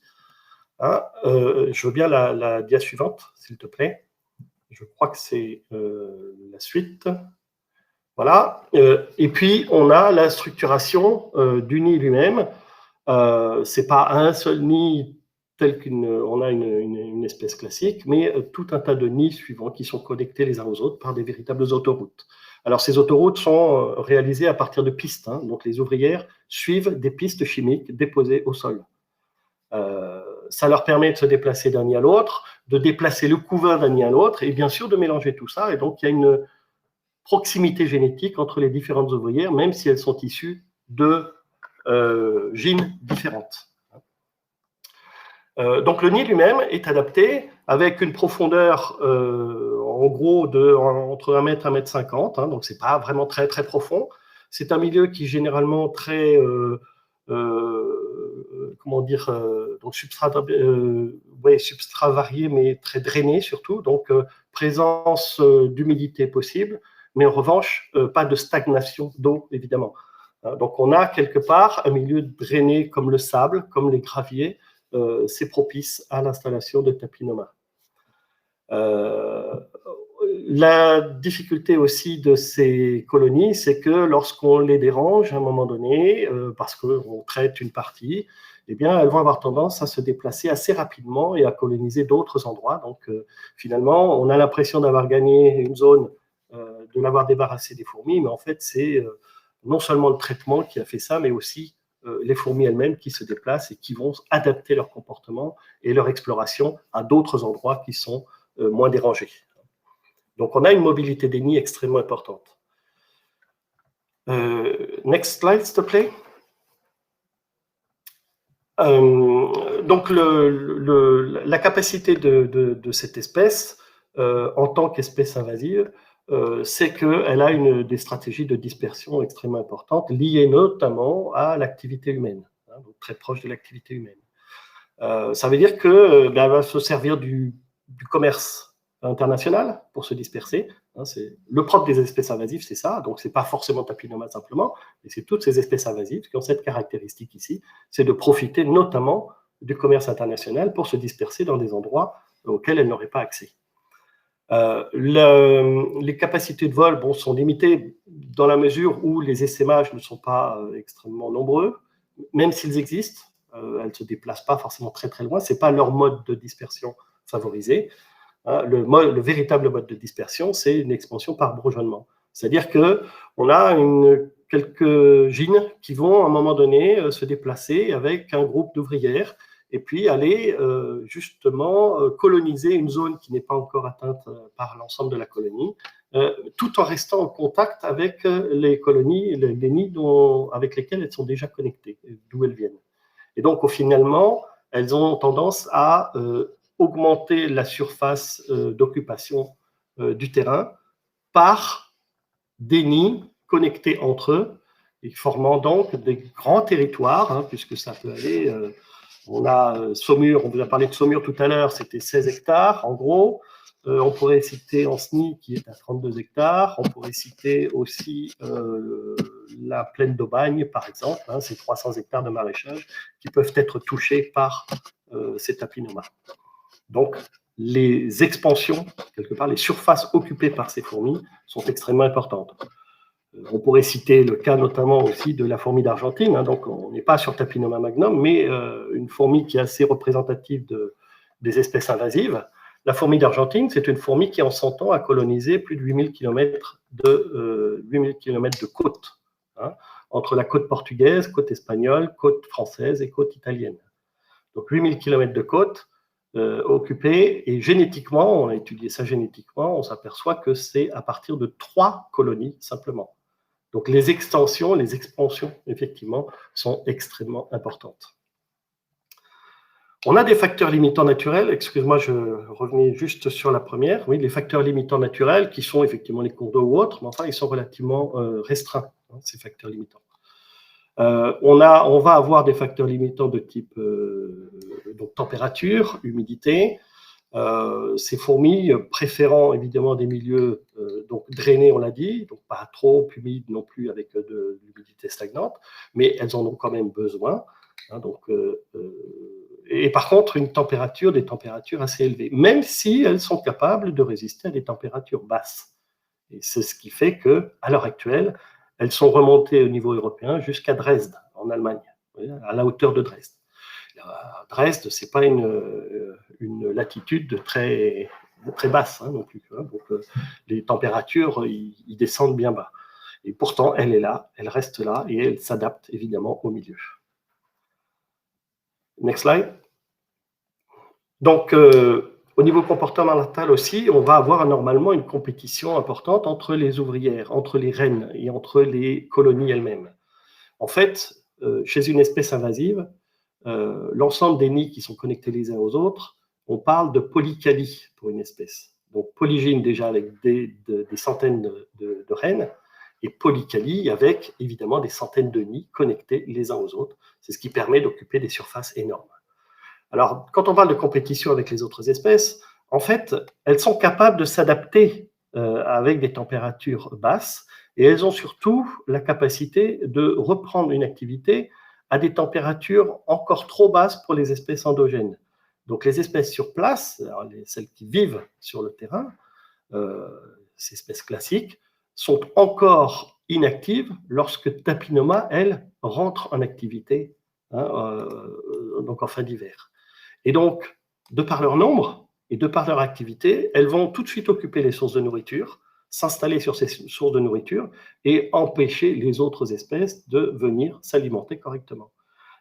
Hein, je veux bien la dia suivante, s'il te plaît. Je crois que c'est la suite. Voilà. Et puis, on a la structuration du nid lui-même. Ce n'est pas un seul nid tel qu'on a une espèce classique, mais tout un tas de nids suivants qui sont connectés les uns aux autres par des véritables autoroutes. Alors, ces autoroutes sont réalisées à partir de pistes. Hein, donc, les ouvrières suivent des pistes chimiques déposées au sol. Ça leur permet de se déplacer d'un nid à l'autre, de déplacer le couvain d'un nid à l'autre, et bien sûr de mélanger tout ça. Et donc, il y a une proximité génétique entre les différentes ouvrières, même si elles sont issues de gènes différentes. Donc le nid lui-même est adapté avec une profondeur en gros entre 1 mètre et 1 mètre 50, hein, donc c'est pas vraiment très très profond. C'est un milieu qui est généralement très comment dire, donc substrat varié mais très drainé surtout, donc présence d'humidité possible, mais en revanche pas de stagnation d'eau évidemment. Donc on a quelque part un milieu drainé comme le sable, comme les graviers, c'est propice à l'installation de tapinomas. La difficulté aussi de ces colonies, c'est que lorsqu'on les dérange à un moment donné, parce qu'on traite une partie, eh bien, elles vont avoir tendance à se déplacer assez rapidement et à coloniser d'autres endroits. Donc, finalement, on a l'impression d'avoir gagné une zone, de l'avoir débarrassé des fourmis, mais en fait, c'est non seulement le traitement qui a fait ça, mais aussi les fourmis elles-mêmes qui se déplacent et qui vont adapter leur comportement et leur exploration à d'autres endroits qui sont moins dérangés. Donc, on a une mobilité des nids extrêmement importante. Next slide, s'il te plaît. Donc, la capacité de cette espèce, en tant qu'espèce invasive, c'est qu'elle a des stratégies de dispersion extrêmement importantes, liées notamment à l'activité humaine. hein, donc très proche de l'activité humaine. Ça veut dire qu'elle va se servir du commerce international pour se disperser. Hein, le propre des espèces invasives, c'est ça. Donc, ce n'est pas forcément Papilloma simplement, mais c'est toutes ces espèces invasives qui ont cette caractéristique ici, c'est de profiter notamment du commerce international pour se disperser dans des endroits auxquels elles n'auraient pas accès. Les capacités de vol sont limitées dans la mesure où les essaimages ne sont pas extrêmement nombreux, même s'ils existent. Elles ne se déplacent pas forcément très très loin, ce n'est pas leur mode de dispersion favorisé. Le véritable mode de dispersion, c'est une expansion par bourgeonnement. C'est-à-dire qu'on a quelques gynes qui vont à un moment donné se déplacer avec un groupe d'ouvrières et puis aller justement coloniser une zone qui n'est pas encore atteinte par l'ensemble de la colonie, tout en restant en contact avec les colonies, les nids avec lesquels elles sont déjà connectées, d'où elles viennent. Et donc, finalement, elles ont tendance à augmenter la surface d'occupation du terrain par des nids connectés entre eux, et formant donc des grands territoires, hein, puisque ça peut aller... on a Saumur, on vous a parlé de Saumur tout à l'heure, c'était 16 hectares en gros. On pourrait citer Ancenis qui est à 32 hectares. On pourrait citer aussi la plaine d'Aubagne, par exemple. Hein, c'est 300 hectares de maraîchage qui peuvent être touchés par ces Papillomas. Donc, les expansions, quelque part, les surfaces occupées par ces fourmis sont extrêmement importantes. On pourrait citer le cas notamment aussi de la fourmi d'Argentine. Hein, donc, on n'est pas sur Papilloma magnum, mais une fourmi qui est assez représentative des espèces invasives. La fourmi d'Argentine, c'est une fourmi qui, en 100 ans, a colonisé plus de 8000 km de côte, hein, entre la côte portugaise, côte espagnole, côte française et côte italienne. Donc, 8000 km de côte occupée, et génétiquement, on a étudié ça génétiquement, on s'aperçoit que c'est à partir de 3 colonies simplement. Donc, les extensions, les expansions, effectivement, sont extrêmement importantes. On a des facteurs limitants naturels, excuse-moi, je revenais juste sur la première, oui, les facteurs limitants naturels qui sont effectivement les cours d'eau ou autres, mais enfin, ils sont relativement restreints, hein, ces facteurs limitants. On va avoir des facteurs limitants de type donc température, humidité, ces fourmis préférant évidemment des milieux donc drainés, on l'a dit, donc pas trop humides non plus avec de l'humidité stagnante, mais elles en ont quand même besoin. Hein, donc, et par contre, des températures assez élevées, même si elles sont capables de résister à des températures basses. Et c'est ce qui fait qu'à l'heure actuelle, elles sont remontées au niveau européen jusqu'à Dresde, en Allemagne, à la hauteur de Dresde. Dresde, ce n'est pas une latitude très, très basse hein, non plus. Hein, donc, les températures, ils descendent bien bas. Et pourtant, elle est là, elle reste là et elle s'adapte évidemment au milieu. Next slide. Donc, au niveau comportemental aussi, on va avoir normalement une compétition importante entre les ouvrières, entre les reines et entre les colonies elles-mêmes. En fait, chez une espèce invasive, l'ensemble des nids qui sont connectés les uns aux autres, on parle de polycalie pour une espèce. Donc, polygyne déjà avec des centaines de reines, et polycalie avec évidemment des centaines de nids connectés les uns aux autres. C'est ce qui permet d'occuper des surfaces énormes. Alors, quand on parle de compétition avec les autres espèces, en fait, elles sont capables de s'adapter avec des températures basses et elles ont surtout la capacité de reprendre une activité à des températures encore trop basses pour les espèces endogènes. Donc, les espèces sur place, alors celles qui vivent sur le terrain, ces espèces classiques, sont encore inactives lorsque Tapinoma, elle, rentre en activité hein, donc en fin d'hiver. Et donc, de par leur nombre et de par leur activité, elles vont tout de suite occuper les sources de nourriture, s'installer sur ces sources de nourriture et empêcher les autres espèces de venir s'alimenter correctement.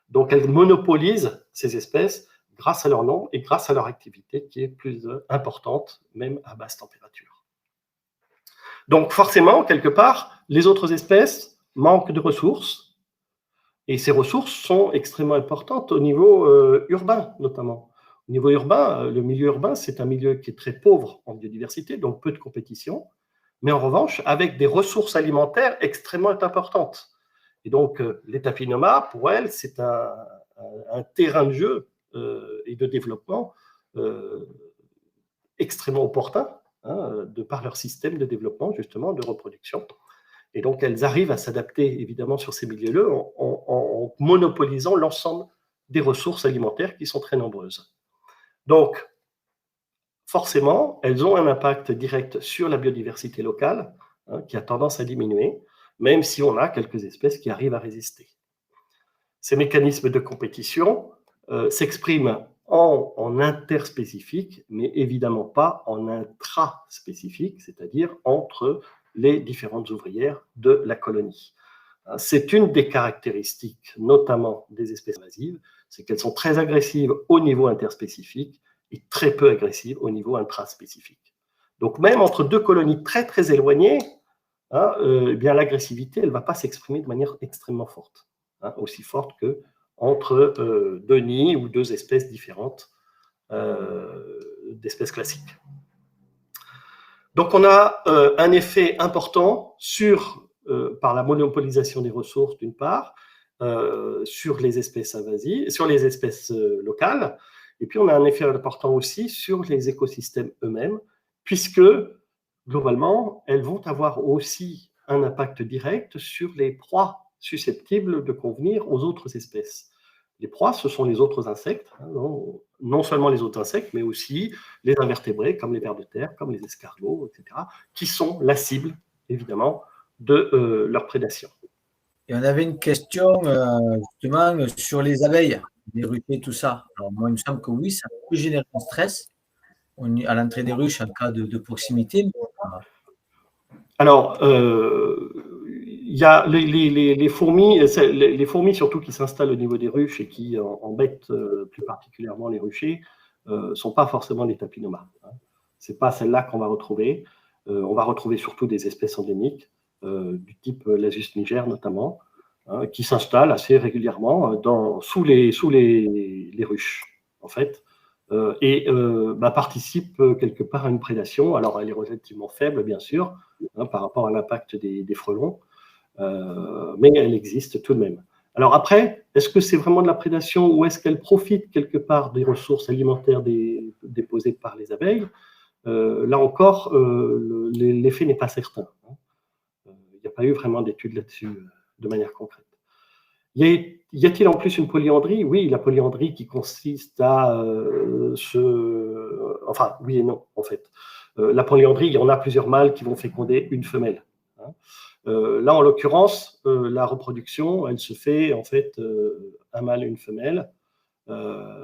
Donc, elles monopolisent ces espèces grâce à leur nombre et grâce à leur activité qui est plus importante, même à basse température. Donc, forcément, quelque part, les autres espèces manquent de ressources et ces ressources sont extrêmement importantes au niveau urbain, notamment. Au niveau urbain, le milieu urbain, c'est un milieu qui est très pauvre en biodiversité, donc peu de compétition, mais en revanche, avec des ressources alimentaires extrêmement importantes. Et donc, les tapinomas, pour elles, c'est un terrain de jeu et de développement extrêmement opportun, hein, de par leur système de développement, justement, de reproduction. Et donc, elles arrivent à s'adapter, évidemment, sur ces milieux-là en monopolisant l'ensemble des ressources alimentaires qui sont très nombreuses. Donc, forcément, elles ont un impact direct sur la biodiversité locale, hein, qui a tendance à diminuer, même si on a quelques espèces qui arrivent à résister. Ces mécanismes de compétition s'expriment en interspécifique, mais évidemment pas en intraspécifique, c'est-à-dire entre les différentes ouvrières de la colonie. C'est une des caractéristiques, notamment des espèces invasives, c'est qu'elles sont très agressives au niveau interspécifique et très peu agressives au niveau intraspécifique. Donc même entre deux colonies très très éloignées, hein, eh bien l'agressivité, elle ne va pas s'exprimer de manière extrêmement forte, hein, aussi forte qu'entre deux nids ou deux espèces différentes d'espèces classiques. Donc on a un effet important par la monopolisation des ressources d'une part, sur les espèces invasives, sur les espèces locales, et puis on a un effet important aussi sur les écosystèmes eux-mêmes, puisque globalement, elles vont avoir aussi un impact direct sur les proies susceptibles de convenir aux autres espèces. Les proies, ce sont les autres insectes, hein, non seulement les autres insectes, mais aussi les invertébrés, comme les vers de terre, comme les escargots, etc., qui sont la cible, évidemment, de leur prédation. Et on avait une question justement sur les abeilles, les ruchers, tout ça. Alors moi, il me semble que oui, ça peut générer un stress à l'entrée des ruches en cas de proximité. Alors, il y a les fourmis surtout qui s'installent au niveau des ruches et qui embêtent plus particulièrement les ruchers, ne sont pas forcément des tapinomas. Hein. Ce n'est pas celles-là qu'on va retrouver. On va retrouver surtout des espèces endémiques, du type l'Asus niger notamment, hein, qui s'installent assez régulièrement sous les ruches, en fait, et participent quelque part à une prédation. Alors, elle est relativement faible, bien sûr, hein, par rapport à l'impact des frelons, mais elle existe tout de même. Alors après, est-ce que c'est vraiment de la prédation ou est-ce qu'elle profite quelque part des ressources alimentaires déposées par les abeilles? Là encore, l'effet n'est pas certain. Hein. Il n'y a pas eu vraiment d'études là-dessus de manière concrète. Y a-t-il en plus une polyandrie? Oui, la polyandrie qui consiste à Enfin, oui et non, en fait. La polyandrie, il y en a plusieurs mâles qui vont féconder une femelle. Hein. Là, en l'occurrence, la reproduction, elle se fait en fait un mâle et une femelle.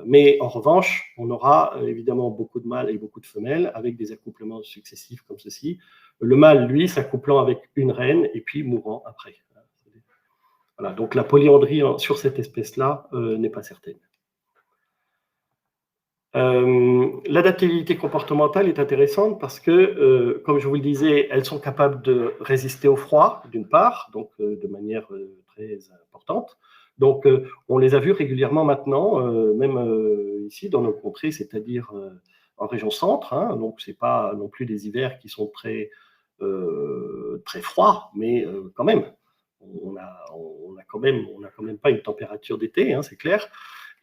Mais en revanche, on aura évidemment beaucoup de mâles et beaucoup de femelles avec des accouplements successifs comme ceci. Le mâle, lui, s'accouplant avec une reine et puis mourant après. Voilà, donc la polyandrie sur cette espèce-là n'est pas certaine. L'adaptabilité comportementale est intéressante parce que, comme je vous le disais, elles sont capables de résister au froid, d'une part, donc de manière très importante. Donc, on les a vues régulièrement maintenant, même ici dans nos contrées, c'est-à-dire en région centre. Hein, donc, ce n'est pas non plus des hivers qui sont très froids, mais quand même, on n'a quand même pas une température d'été, hein, c'est clair.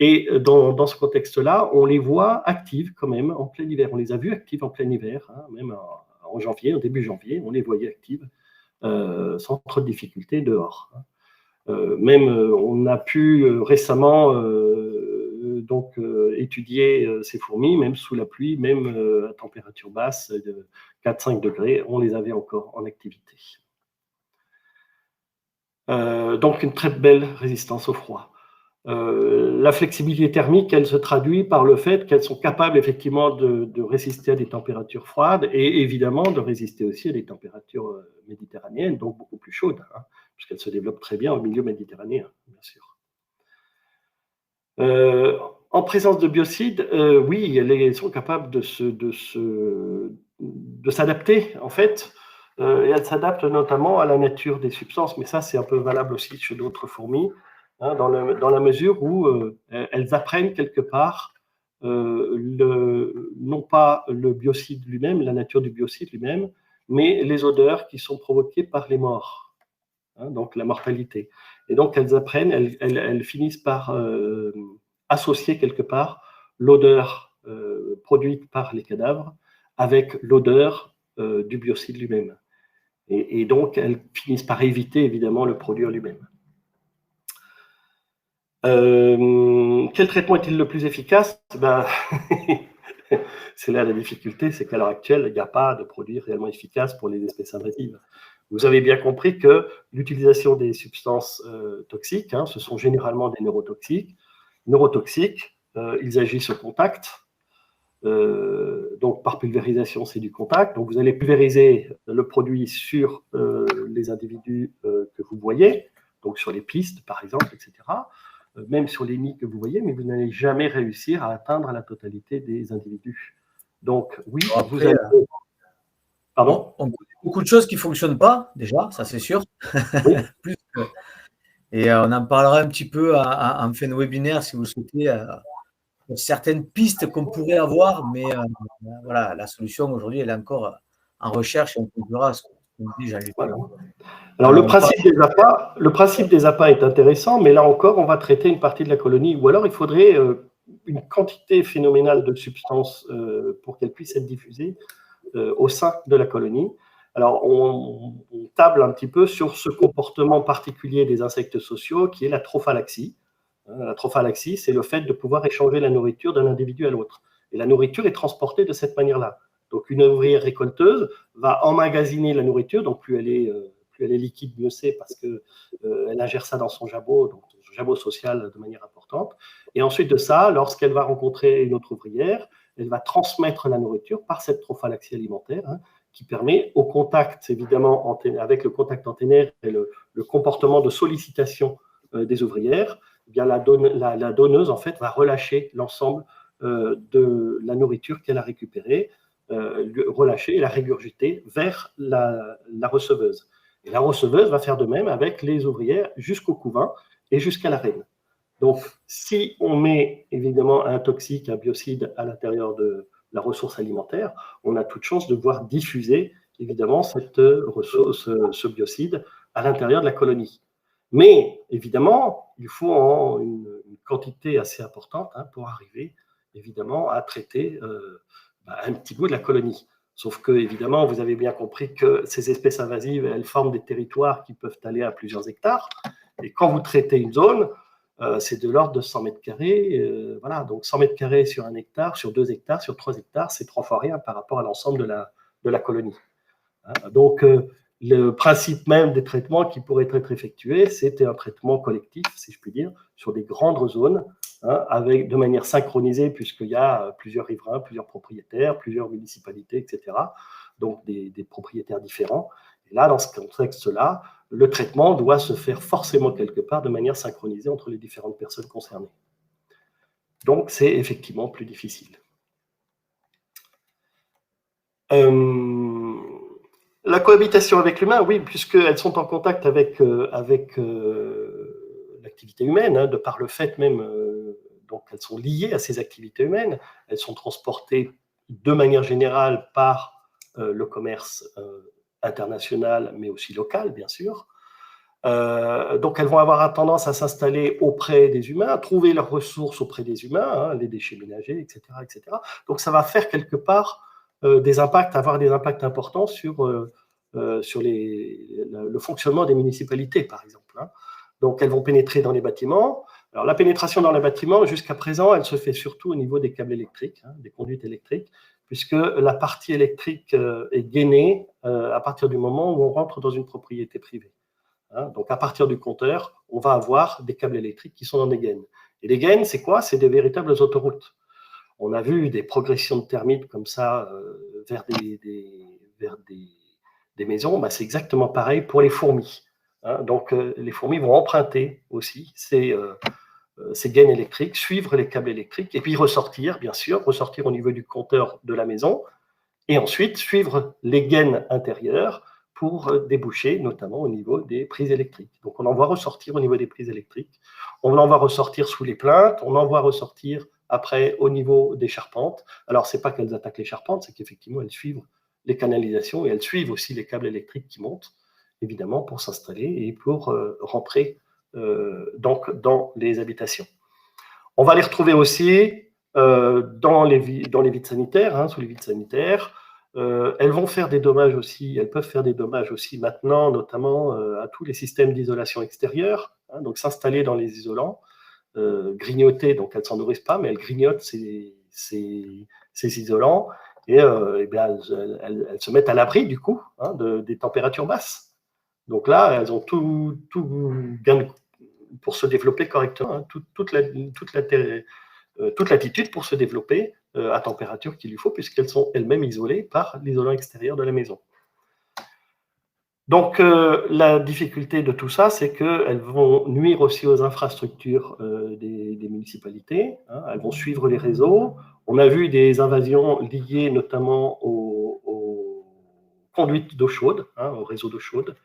Et dans ce contexte-là, on les voit actives quand même en plein hiver. On les a vues actives en plein hiver, hein, même en janvier, au début janvier, on les voyait actives sans trop de difficultés dehors. Même on a pu récemment étudier ces fourmis, même sous la pluie, même à température basse de 4-5 degrés, on les avait encore en activité. Donc une très belle résistance au froid. La flexibilité thermique, elle se traduit par le fait qu'elles sont capables effectivement de résister à des températures froides et évidemment de résister aussi à des températures méditerranéennes, donc beaucoup plus chaudes, hein, puisqu'elles se développent très bien au milieu méditerranéen, bien sûr. En présence de biocides, oui, elles sont capables de s'adapter, en fait, et elles s'adaptent notamment à la nature des substances, mais ça, c'est un peu valable aussi chez d'autres fourmis. Hein, dans la mesure où elles apprennent quelque part non pas le biocide lui-même, la nature du biocide lui-même, mais les odeurs qui sont provoquées par les morts, hein, donc la mortalité. Et donc, elles finissent par associer quelque part l'odeur produite par les cadavres avec l'odeur du biocide lui-même. Et donc, elles finissent par éviter évidemment le produire lui-même. Quel traitement est-il le plus efficace? C'est là la difficulté, c'est qu'à l'heure actuelle, il n'y a pas de produit réellement efficace pour les espèces invasives. Vous avez bien compris que l'utilisation des substances toxiques, ce sont généralement des neurotoxiques. Ils agissent au contact. Donc, par pulvérisation, c'est du contact. Donc, vous allez pulvériser le produit sur les individus que vous voyez, donc sur les pistes, par exemple, etc. Même sur les nids que vous voyez, mais vous n'allez jamais réussir à atteindre la totalité des individus. Donc, oui, après, vous avez... Pardon? On connaît beaucoup de choses qui ne fonctionnent pas, déjà, ça c'est sûr. Oui. Et on en parlera un petit peu en fin de webinaire, si vous le souhaitez, certaines pistes qu'on pourrait avoir, mais voilà, la solution aujourd'hui, elle est encore en recherche et on verra ce qu'on dit, Jean-Luc. Voilà. Alors, le principe des appâts est intéressant, mais là encore, on va traiter une partie de la colonie, ou alors il faudrait une quantité phénoménale de substances pour qu'elles puissent être diffusées au sein de la colonie. Alors, on table un petit peu sur ce comportement particulier des insectes sociaux qui est la trophalaxie. La trophalaxie, c'est le fait de pouvoir échanger la nourriture d'un individu à l'autre. Et la nourriture est transportée de cette manière-là. Donc, une ouvrière récolteuse va emmagasiner la nourriture, donc plus elle est liquide, mieux c'est, parce qu'elle ingère ça dans son jabot, donc son jabot social de manière importante. Et ensuite de ça, lorsqu'elle va rencontrer une autre ouvrière, elle va transmettre la nourriture par cette trophalaxie alimentaire, qui permet au contact, évidemment, avec le contact antennaire et le comportement de sollicitation des ouvrières, eh bien la donneuse, en fait, va relâcher l'ensemble de la nourriture qu'elle a récupérée, relâcher et la régurgiter vers la receveuse. Et la receveuse va faire de même avec les ouvrières jusqu'au couvain et jusqu'à la reine. Donc, si on met évidemment un toxique, un biocide à l'intérieur de la ressource alimentaire, on a toute chance de voir diffuser évidemment cette ressource, ce biocide à l'intérieur de la colonie. Mais évidemment, il faut une quantité assez importante pour arriver évidemment à traiter un petit bout de la colonie. Sauf que, évidemment, vous avez bien compris que ces espèces invasives, elles forment des territoires qui peuvent aller à plusieurs hectares. Et quand vous traitez une zone, c'est de l'ordre de 100 mètres carrés. Voilà, donc 100 mètres carrés sur 1 hectare, sur 2 hectares, sur 3 hectares, c'est 3 fois rien par rapport à l'ensemble de la colonie. Donc, le principe même des traitements qui pourraient être effectués, c'était un traitement collectif, si je puis dire, sur des grandes zones, de manière synchronisée, puisqu'il y a plusieurs riverains, plusieurs propriétaires, plusieurs municipalités, etc. Donc, des propriétaires différents. Et là, dans ce contexte-là, le traitement doit se faire forcément quelque part de manière synchronisée entre les différentes personnes concernées. Donc, c'est effectivement plus difficile. La cohabitation avec l'humain, oui, puisqu'elles sont en contact avec l'activité humaine, de par le fait même, donc elles sont liées à ces activités humaines, elles sont transportées de manière générale par le commerce international, mais aussi local, bien sûr. Donc, elles vont avoir tendance à s'installer auprès des humains, à trouver leurs ressources auprès des humains, les déchets ménagers, etc., etc. Donc, ça va faire quelque part avoir des impacts importants sur le fonctionnement des municipalités, par exemple. Donc, elles vont pénétrer dans les bâtiments. Alors, la pénétration dans les bâtiments, jusqu'à présent, elle se fait surtout au niveau des câbles électriques, des conduites électriques, puisque la partie électrique est gainée à partir du moment où on rentre dans une propriété privée. Donc, à partir du compteur, on va avoir des câbles électriques qui sont dans des gaines. Et les gaines, c'est quoi? C'est des véritables autoroutes. On a vu des progressions de termites comme ça vers des maisons. C'est exactement pareil pour les fourmis. Donc, les fourmis vont emprunter aussi ces gaines électriques, suivre les câbles électriques et puis ressortir, bien sûr, ressortir au niveau du compteur de la maison et ensuite suivre les gaines intérieures pour déboucher notamment au niveau des prises électriques. Donc, on en voit ressortir au niveau des prises électriques, on en voit ressortir sous les plaintes, on en voit ressortir après au niveau des charpentes. Alors, ce n'est pas qu'elles attaquent les charpentes, c'est qu'effectivement, elles suivent les canalisations et elles suivent aussi les câbles électriques qui montent, évidemment, pour s'installer et pour rentrer donc dans les habitations. On va les retrouver aussi dans les vides sanitaires, sous les vides sanitaires. Elles vont faire des dommages aussi, elles peuvent faire des dommages aussi maintenant, notamment à tous les systèmes d'isolation extérieure, donc s'installer dans les isolants, grignoter, donc elles ne s'en nourrissent pas, mais elles grignotent ces isolants, et bien, elles se mettent à l'abri du coup des températures basses. Donc là, elles ont tout bien pour se développer correctement, toute latitude pour se développer à température qu'il lui faut, puisqu'elles sont elles-mêmes isolées par l'isolant extérieur de la maison. Donc, la difficulté de tout ça, c'est qu'elles vont nuire aussi aux infrastructures des municipalités. Elles vont suivre les réseaux. On a vu des invasions liées notamment aux conduites d'eau chaude, au réseau d'eau chaude,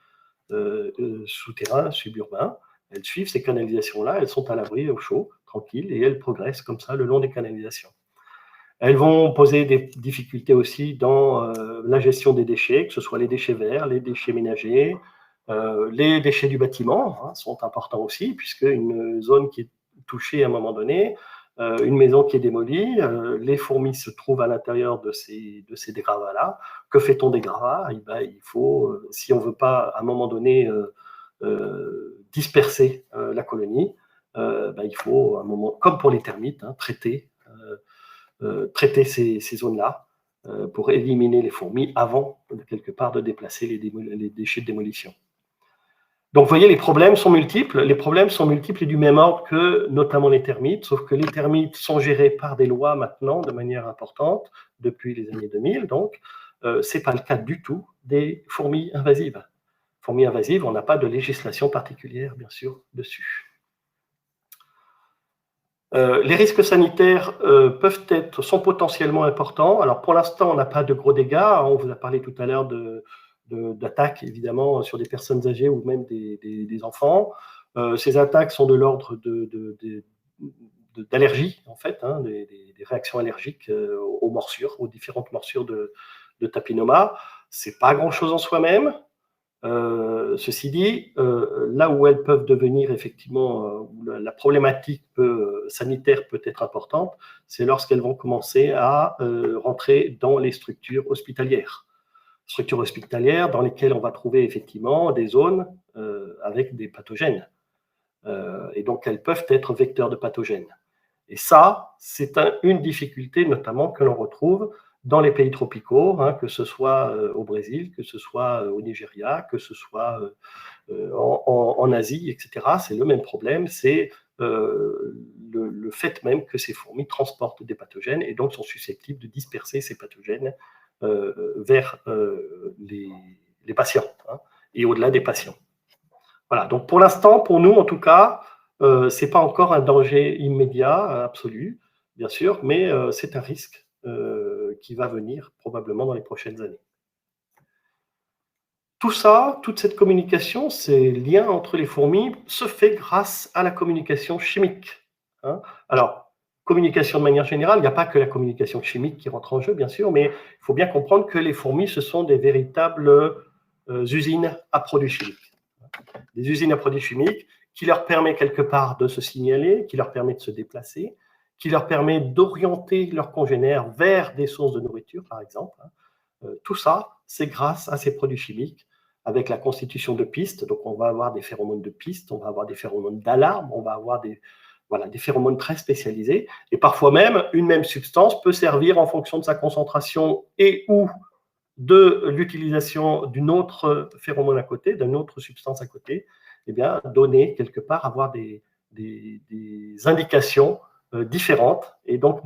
souterrain, suburbain. Elles suivent ces canalisations-là, elles sont à l'abri, au chaud, tranquilles, et elles progressent comme ça le long des canalisations. Elles vont poser des difficultés aussi dans la gestion des déchets, que ce soit les déchets verts, les déchets ménagers, les déchets du bâtiment sont importants aussi, puisque une zone qui est touchée à un moment donné, une maison qui est démolie, les fourmis se trouvent à l'intérieur de ces dégravats-là. Que fait-on des gravats? Il faut, si on ne veut pas à un moment donné disperser la colonie, il faut, à un moment, comme pour les termites, traiter ces zones-là pour éliminer les fourmis avant, quelque part, de déplacer les déchets de démolition. Donc, vous voyez, les problèmes sont multiples. Les problèmes sont multiples et du même ordre que, notamment, les termites, sauf que les termites sont gérés par des lois maintenant de manière importante, depuis les années 2000. Donc, ce n'est pas le cas du tout des fourmis invasives. Fourmis invasives, on n'a pas de législation particulière, bien sûr, dessus. Les risques sanitaires sont potentiellement importants. Alors, pour l'instant, on n'a pas de gros dégâts. On vous a parlé tout à l'heure d'attaques, évidemment, sur des personnes âgées ou même des enfants. Ces attaques sont de l'ordre d'allergies, en fait, des réactions allergiques aux morsures, aux différentes morsures de Papilloma. Ce n'est pas grand-chose en soi-même. Ceci dit, là où elles peuvent devenir effectivement, où la problématique sanitaire peut être importante, c'est lorsqu'elles vont commencer à rentrer dans les structures hospitalières. Structures hospitalières dans lesquelles on va trouver effectivement des zones avec des pathogènes. Et donc, elles peuvent être vecteurs de pathogènes. Et ça, c'est une difficulté notamment que l'on retrouve dans les pays tropicaux, que ce soit au Brésil, que ce soit au Nigeria, que ce soit en Asie, etc. C'est le même problème, c'est le fait même que ces fourmis transportent des pathogènes et donc sont susceptibles de disperser ces pathogènes vers les patients et au-delà des patients. Voilà, donc pour l'instant, pour nous en tout cas, ce n'est pas encore un danger immédiat, absolu, bien sûr, mais c'est un risque qui va venir probablement dans les prochaines années. Tout ça, toute cette communication, ces liens entre les fourmis, se fait grâce à la communication chimique. Alors, communication de manière générale, il n'y a pas que la communication chimique qui rentre en jeu, bien sûr, mais il faut bien comprendre que les fourmis, ce sont des véritables usines à produits chimiques. Des usines à produits chimiques qui leur permettent quelque part de se signaler, qui leur permettent de se déplacer, qui leur permet d'orienter leurs congénères vers des sources de nourriture, par exemple. Tout ça, c'est grâce à ces produits chimiques, avec la constitution de pistes. Donc, on va avoir des phéromones de pistes, on va avoir des phéromones d'alarme, on va avoir des phéromones très spécialisés. Et parfois même, une même substance peut servir en fonction de sa concentration et ou de l'utilisation d'une autre phéromone à côté, d'une autre substance à côté, eh bien, donner quelque part, avoir des indications différentes et donc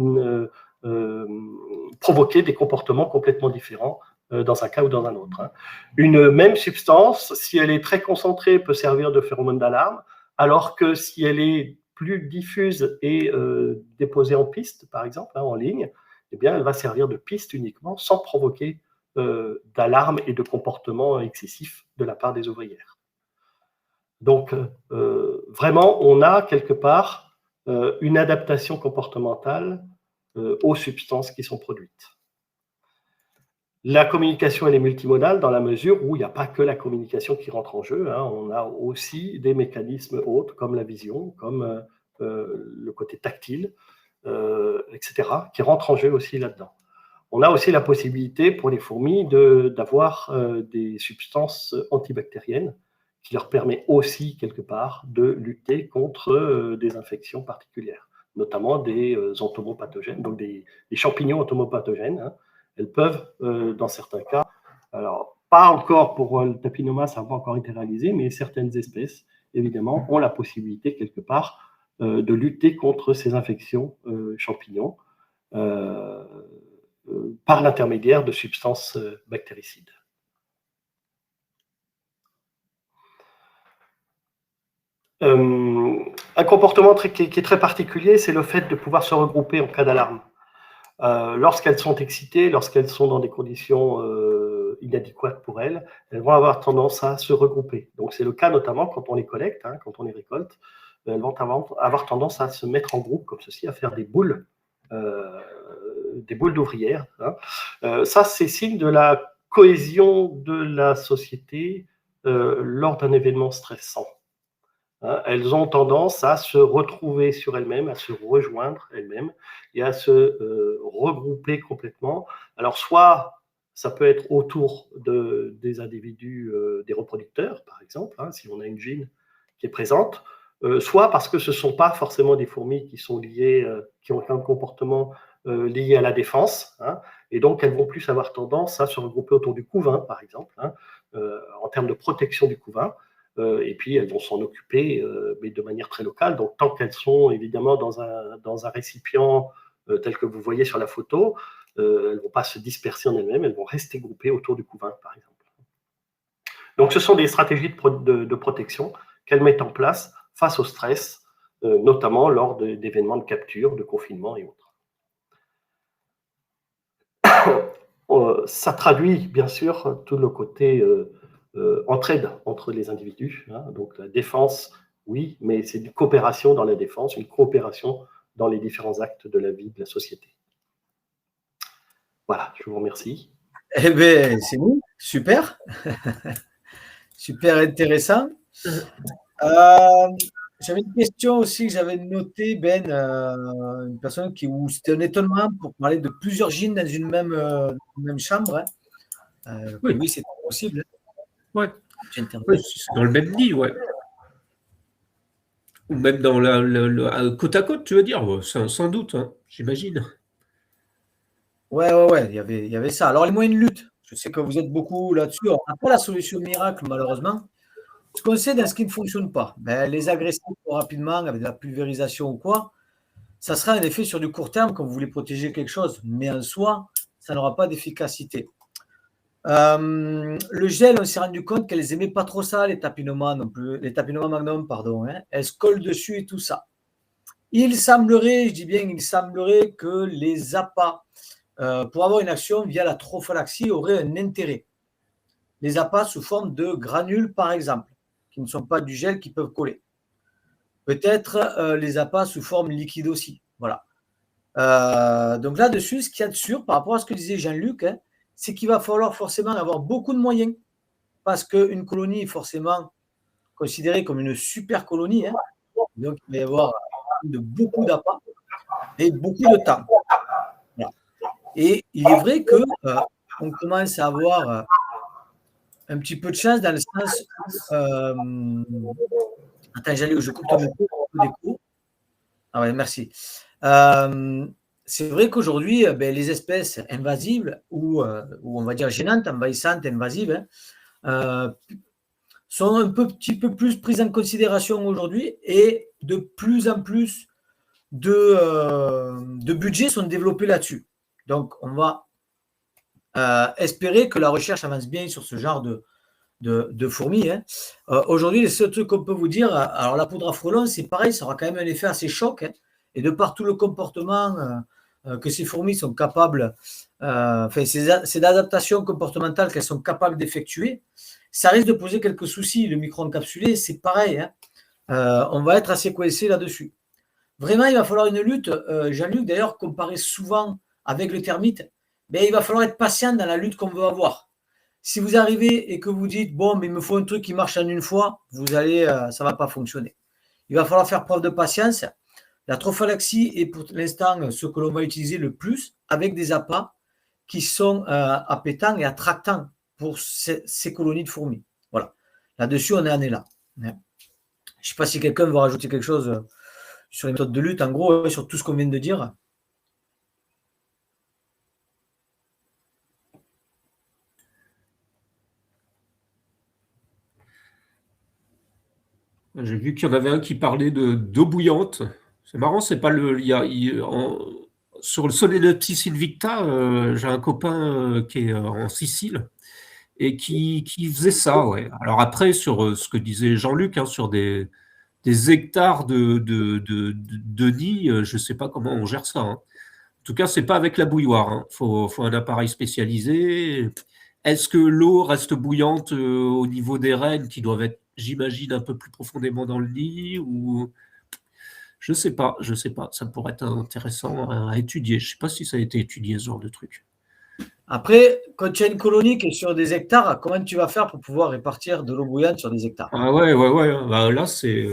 provoquer des comportements complètement différents dans un cas ou dans un autre. Une même substance, si elle est très concentrée, peut servir de phéromone d'alarme, alors que si elle est plus diffuse et déposée en piste, par exemple, en ligne, eh bien, elle va servir de piste uniquement sans provoquer d'alarme et de comportement excessif de la part des ouvrières. Donc, vraiment, on a quelque part une adaptation comportementale aux substances qui sont produites. La communication, elle est multimodale dans la mesure où il n'y a pas que la communication qui rentre en jeu. Hein. On a aussi des mécanismes autres comme la vision, comme le côté tactile, etc., qui rentrent en jeu aussi là-dedans. On a aussi la possibilité pour les fourmis d'avoir des substances antibactériennes qui leur permet aussi, quelque part, de lutter contre des infections particulières, notamment des entomopathogènes, donc des champignons entomopathogènes. Hein. Elles peuvent, dans certains cas, alors pas encore pour le tapinoma, ça n'a pas encore été réalisé, mais certaines espèces, évidemment, ont la possibilité, quelque part, de lutter contre ces infections champignons par l'intermédiaire de substances bactéricides. Un comportement qui est très particulier, c'est le fait de pouvoir se regrouper en cas d'alarme. Lorsqu'elles sont excitées, lorsqu'elles sont dans des conditions inadéquates pour elles, elles vont avoir tendance à se regrouper. Donc c'est le cas notamment quand on les collecte, hein, quand on les récolte, elles vont avoir tendance à se mettre en groupe comme ceci, à faire des boules d'ouvrières. Hein. Ça, c'est signe de la cohésion de la société lors d'un événement stressant. Hein, elles ont tendance à se retrouver sur elles-mêmes, à se rejoindre elles-mêmes et à se regrouper complètement. Alors, soit ça peut être autour des individus, des reproducteurs, par exemple, hein, si on a une gene qui est présente, soit parce que ce ne sont pas forcément des fourmis qui sont liées, qui ont un comportement lié à la défense, hein, et donc elles vont plus avoir tendance à se regrouper autour du couvain, par exemple, hein, en termes de protection du couvain. Et puis elles vont s'en occuper, mais de manière très locale. Donc tant qu'elles sont évidemment dans un récipient tel que vous voyez sur la photo, elles ne vont pas se disperser en elles-mêmes, elles vont rester groupées autour du couvain, par exemple. Donc ce sont des stratégies de protection qu'elles mettent en place face au stress, notamment lors d'événements de capture, de confinement et autres. Ça traduit bien sûr tout le côté entraide entre les individus. Hein. Donc la défense, oui, mais c'est une coopération dans la défense, une coopération dans les différents actes de la vie de la société. Voilà, je vous remercie. Eh bien, c'est nous, super. Super intéressant. J'avais une question aussi que j'avais notée, Ben, une personne où c'était un étonnement pour parler de plusieurs gènes dans une même chambre. Hein. Oui, c'est possible. Ouais. Ouais, c'est dans le même lit, ouais. Ou même dans côte à côte, tu veux dire, sans doute, hein, j'imagine. Ouais, il y avait ça. Alors, les moyens de lutte, je sais que vous êtes beaucoup là-dessus. On n'a pas la solution miracle, malheureusement. Ce qu'on sait dans ce qui ne fonctionne pas, les agresser trop rapidement avec de la pulvérisation ou quoi, ça sera un effet sur du court terme quand vous voulez protéger quelque chose, mais en soi, ça n'aura pas d'efficacité. Le gel, on s'est rendu compte qu'elles n'aimaient pas trop ça, les tapinomas non plus, les tapinomas magnum, pardon. Hein, elles se collent dessus et tout ça. Il semblerait, je dis bien, il semblerait que les appâts, pour avoir une action via la trophallaxie, auraient un intérêt. Les appâts sous forme de granules, par exemple, qui ne sont pas du gel, qui peuvent coller. Peut-être les appâts sous forme liquide aussi. Voilà. Donc là-dessus, ce qu'il y a de sûr, par rapport à ce que disait Jean-Luc, hein, c'est qu'il va falloir forcément avoir beaucoup de moyens, parce qu'une colonie est forcément considérée comme une super colonie. Hein. Donc, il va y avoir beaucoup d'appâts et beaucoup de temps. Voilà. Et il est vrai qu'on commence à avoir un petit peu de chance dans le sens où… attends, je coupe ton micro. Ah ouais, merci. C'est vrai qu'aujourd'hui, les espèces invasives ou on va dire gênantes, envahissantes, invasives, sont un petit peu plus prises en considération aujourd'hui et de plus en plus de budgets sont développés là-dessus. Donc, on va espérer que la recherche avance bien sur ce genre de fourmis. Hein. Aujourd'hui, les seuls trucs qu'on peut vous dire, alors la poudre à frelons, c'est pareil, ça aura quand même un effet assez choc. Hein, et de par tout le comportement que ces fourmis sont capables, ces adaptations comportementales qu'elles sont capables d'effectuer, ça risque de poser quelques soucis. Le micro-encapsulé, c'est pareil. Hein. On va être assez coincé là-dessus. Vraiment, il va falloir une lutte. Jean-Luc, d'ailleurs, comparait souvent avec le termite. mais il va falloir être patient dans la lutte qu'on veut avoir. Si vous arrivez et que vous dites, bon, mais il me faut un truc qui marche en une fois, ça ne va pas fonctionner. Il va falloir faire preuve de patience. La trophallaxie est pour l'instant ce que l'on va utiliser le plus avec des appâts qui sont appétants et attractants pour ces colonies de fourmis. Voilà. Là-dessus, on en est là. Je ne sais pas si quelqu'un veut rajouter quelque chose sur les méthodes de lutte, en gros, sur tout ce qu'on vient de dire. J'ai vu qu'il y en avait un qui parlait d'eau bouillante. C'est marrant, c'est pas le. Sur le Solenopsis invicta, j'ai un copain qui est en Sicile et qui faisait ça, ouais. Alors après, sur ce que disait Jean-Luc, hein, sur des hectares de nids, je ne sais pas comment on gère ça, hein. En tout cas, c'est pas avec la bouilloire, hein. Faut un appareil spécialisé. Est-ce que l'eau reste bouillante au niveau des rennes qui doivent être, j'imagine, un peu plus profondément dans le nid ou je sais pas. Ça pourrait être intéressant à étudier. Je sais pas si ça a été étudié ce genre de truc. Après, quand tu as une colonie qui est sur des hectares, comment tu vas faire pour pouvoir répartir de l'eau bouillante sur des hectares? Ah ouais. Bah, là, c'est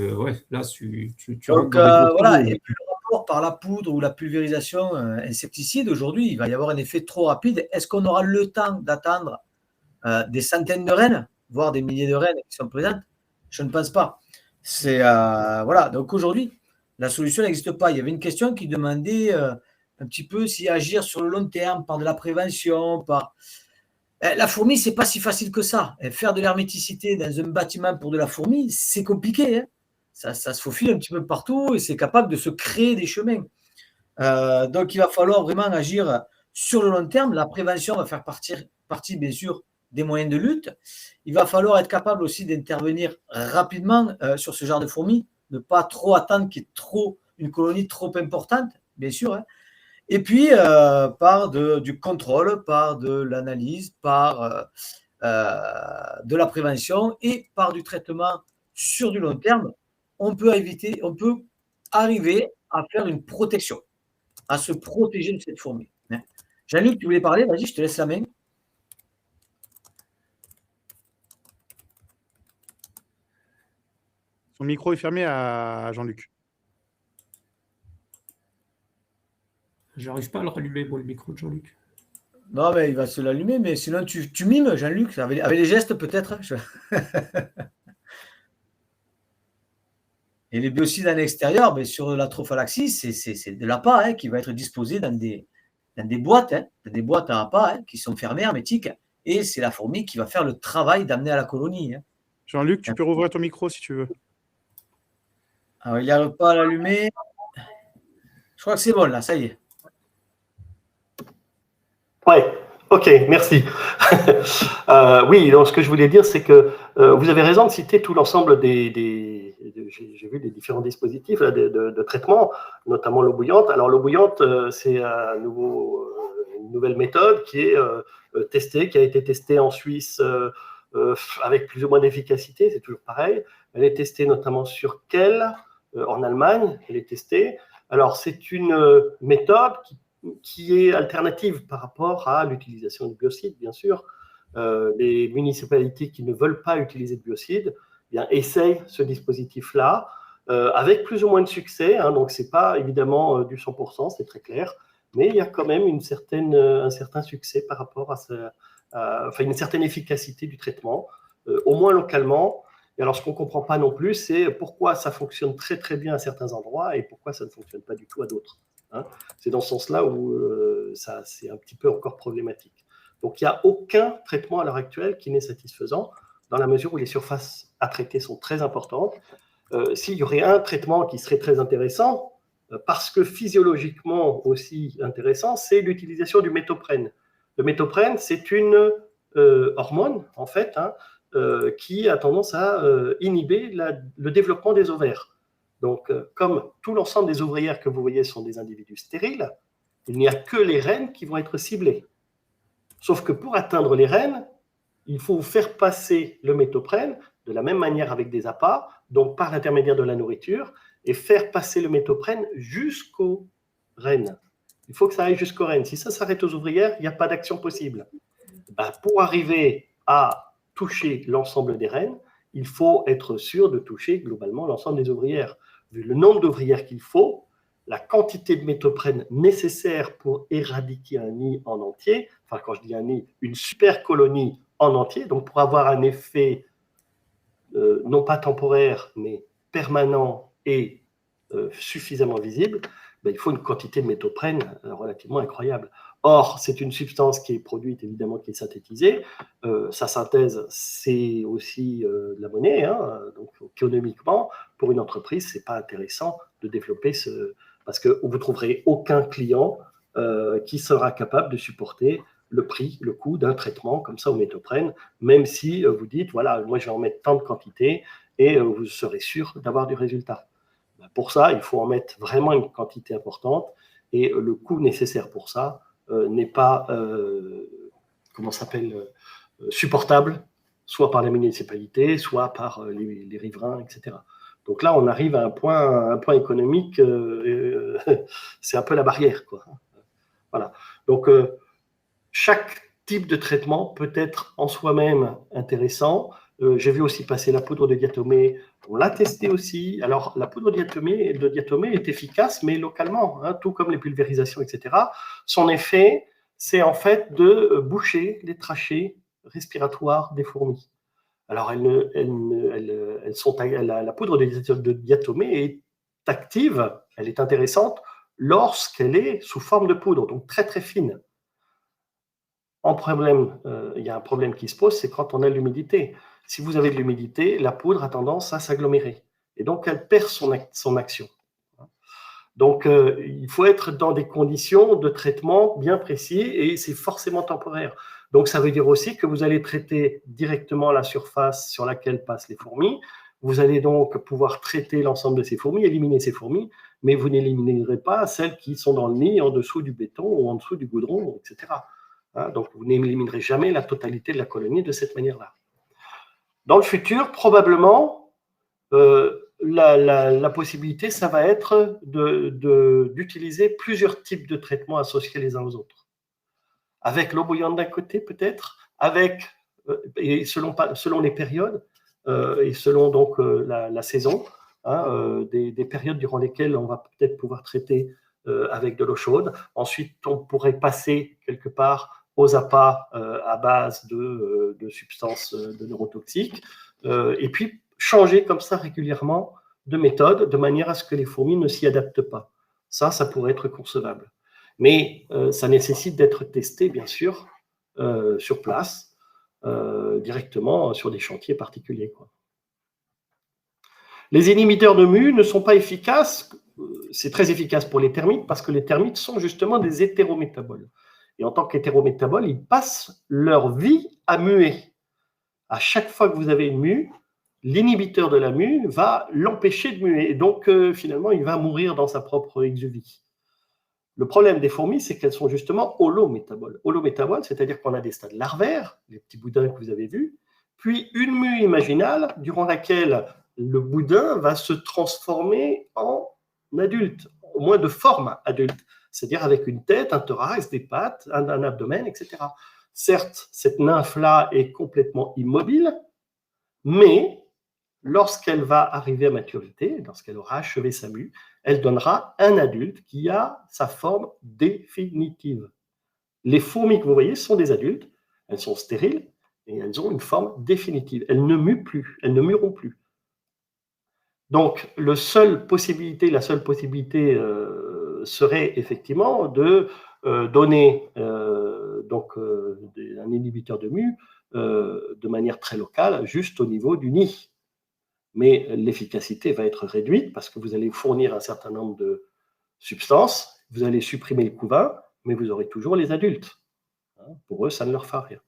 là, tu rentres Donc dans des gros voilà, travaux. et puis le rapport par la poudre ou la pulvérisation insecticide, aujourd'hui, il va y avoir un effet trop rapide. Est-ce qu'on aura le temps d'attendre des centaines de rennes, voire des milliers de rennes qui sont présentes? Je ne pense pas. C'est voilà. Donc aujourd'hui, la solution n'existe pas. Il y avait une question qui demandait un petit peu si agir sur le long terme par de la prévention, par la fourmi, c'est pas si facile que ça. Faire de l'herméticité dans un bâtiment pour de la fourmi, c'est compliqué, hein. Ça se faufile un petit peu partout et c'est capable de se créer des chemins. Donc, il va falloir vraiment agir sur le long terme. La prévention va faire partie, bien sûr, des moyens de lutte. Il va falloir être capable aussi d'intervenir rapidement sur ce genre de fourmis, ne pas trop attendre qu'il y ait une colonie trop importante, bien sûr, hein. Et puis, par du contrôle, par de l'analyse, par de la prévention et par du traitement sur du long terme, on peut arriver à faire une protection, à se protéger de cette fourmi. Jean-Luc, tu voulais parler? Vas-y, je te laisse la main. Son micro est fermé à Jean-Luc. J'arrive pas à le rallumer, moi, le micro de Jean-Luc. Non, mais il va se l'allumer, mais sinon tu mimes, Jean-Luc, avec les gestes peut-être. Et les biocides en extérieur, mais sur la trophallaxie, c'est de l'appât qui va être disposé dans des boîtes, dans des boîtes à appât qui sont fermées, hermétiques, et c'est la fourmi qui va faire le travail d'amener à la colonie. Jean-Luc, tu peux rouvrir ton micro si tu veux. Alors, il n'arrive pas à l'allumer. Je crois que c'est bon, là, ça y est. Ouais, ok, merci. Oui, donc ce que je voulais dire, c'est que vous avez raison de citer tout l'ensemble j'ai vu des différents dispositifs là, de traitement, notamment l'eau bouillante. Alors l'eau bouillante, c'est une nouvelle méthode qui est testée, qui a été testée en Suisse avec plus ou moins d'efficacité, c'est toujours pareil. Elle est testée notamment sur Kehl, en Allemagne, elle est testée. Alors c'est une méthode qui est alternative par rapport à l'utilisation de biocides, bien sûr. Les municipalités qui ne veulent pas utiliser de biocides essayent ce dispositif-là, avec plus ou moins de succès, hein, donc ce n'est pas évidemment du 100%, c'est très clair, mais il y a quand même un certain succès par rapport à une certaine efficacité du traitement, au moins localement. Et alors ce qu'on ne comprend pas non plus, c'est pourquoi ça fonctionne très très bien à certains endroits et pourquoi ça ne fonctionne pas du tout à d'autres. Hein. C'est dans ce sens-là où c'est un petit peu encore problématique. Donc, il n'y a aucun traitement à l'heure actuelle qui n'est satisfaisant, dans la mesure où les surfaces à traiter sont très importantes. S'il y aurait un traitement qui serait très intéressant, parce que physiologiquement aussi intéressant, c'est l'utilisation du métoprène. Le métoprène, c'est une hormone, en fait, qui a tendance à inhiber le développement des ovaires. Donc, comme tout l'ensemble des ouvrières que vous voyez sont des individus stériles, il n'y a que les reines qui vont être ciblées. Sauf que pour atteindre les reines, il faut faire passer le métoprène de la même manière avec des appâts, donc par l'intermédiaire de la nourriture, et faire passer le métoprène jusqu'aux reines. Il faut que ça aille jusqu'aux rennes. Si ça s'arrête aux ouvrières, il n'y a pas d'action possible. Pour arriver à toucher l'ensemble des rennes, il faut être sûr de toucher globalement l'ensemble des ouvrières. Vu le nombre d'ouvrières qu'il faut, la quantité de méthoprène nécessaire pour éradiquer un nid en entier, enfin quand je dis un nid, une super colonie en entier, donc pour avoir un effet non pas temporaire, mais permanent et suffisamment visible, il faut une quantité de méthoprène relativement incroyable. Or, c'est une substance qui est produite, évidemment, qui est synthétisée. Sa synthèse, c'est aussi de la monnaie. Donc, économiquement, pour une entreprise, ce n'est pas intéressant de développer ce... Parce que vous ne trouverez aucun client qui sera capable de supporter le prix, le coût d'un traitement comme ça au méthoprène, même si vous dites, voilà, moi, je vais en mettre tant de quantité et vous serez sûr d'avoir du résultat. Pour ça, il faut en mettre vraiment une quantité importante et le coût nécessaire pour ça n'est pas supportable, soit par la municipalité, soit par les riverains, etc. Donc là, on arrive à un point économique, c'est un peu la barrière, quoi. Voilà. Donc, chaque type de traitement peut être en soi-même intéressant. J'ai vu aussi passer la poudre de diatomée. On l'a testé aussi. Alors, la poudre de diatomée est efficace, mais localement, tout comme les pulvérisations, etc. Son effet, c'est en fait de boucher les trachées respiratoires des fourmis. Alors, la poudre de diatomée est active, elle est intéressante lorsqu'elle est sous forme de poudre, donc très très fine. Il y a un problème qui se pose, c'est quand on a l'humidité. Si vous avez de l'humidité, la poudre a tendance à s'agglomérer. Et donc, elle perd son action. Donc, il faut être dans des conditions de traitement bien précis et c'est forcément temporaire. Donc, ça veut dire aussi que vous allez traiter directement la surface sur laquelle passent les fourmis. Vous allez donc pouvoir traiter l'ensemble de ces fourmis, éliminer ces fourmis, mais vous n'éliminerez pas celles qui sont dans le nid, en dessous du béton ou en dessous du goudron, etc. Donc, vous n'éliminerez jamais la totalité de la colonie de cette manière-là. Dans le futur, probablement, la possibilité, ça va être d'utiliser plusieurs types de traitements associés les uns aux autres. Avec l'eau bouillante d'un côté, peut-être, et selon les périodes, et selon donc la saison, des périodes durant lesquelles on va peut-être pouvoir traiter avec de l'eau chaude. Ensuite, on pourrait passer quelque part aux appâts à base de substances de neurotoxiques, et puis changer comme ça régulièrement de méthode, de manière à ce que les fourmis ne s'y adaptent pas. Ça pourrait être concevable. Mais ça nécessite d'être testé, bien sûr, sur place, directement sur des chantiers particuliers, quoi. Les inhibiteurs de mue ne sont pas efficaces. C'est très efficace pour les termites parce que les termites sont justement des hétérométaboles. Et en tant qu'hétérométaboles, ils passent leur vie à muer. À chaque fois que vous avez une mue, l'inhibiteur de la mue va l'empêcher de muer. Et donc, finalement, il va mourir dans sa propre exuvie. Le problème des fourmis, c'est qu'elles sont justement holométaboles. Holométaboles, c'est-à-dire qu'on a des stades larvaires, les petits boudins que vous avez vus, puis une mue imaginale durant laquelle le boudin va se transformer en adulte, au moins de forme adulte, c'est-à-dire avec une tête, un thorax, des pattes, un abdomen, etc. Certes, cette nymphe-là est complètement immobile, mais lorsqu'elle va arriver à maturité, lorsqu'elle aura achevé sa mue, elle donnera un adulte qui a sa forme définitive. Les fourmis que vous voyez sont des adultes, elles sont stériles et elles ont une forme définitive. Elles ne muent plus, elles ne mueront plus. Donc, la seule possibilité serait effectivement de donner un inhibiteur de mue de manière très locale, juste au niveau du nid. Mais l'efficacité va être réduite parce que vous allez fournir un certain nombre de substances, vous allez supprimer le couvain, mais vous aurez toujours les adultes. Pour eux, ça ne leur fera rien.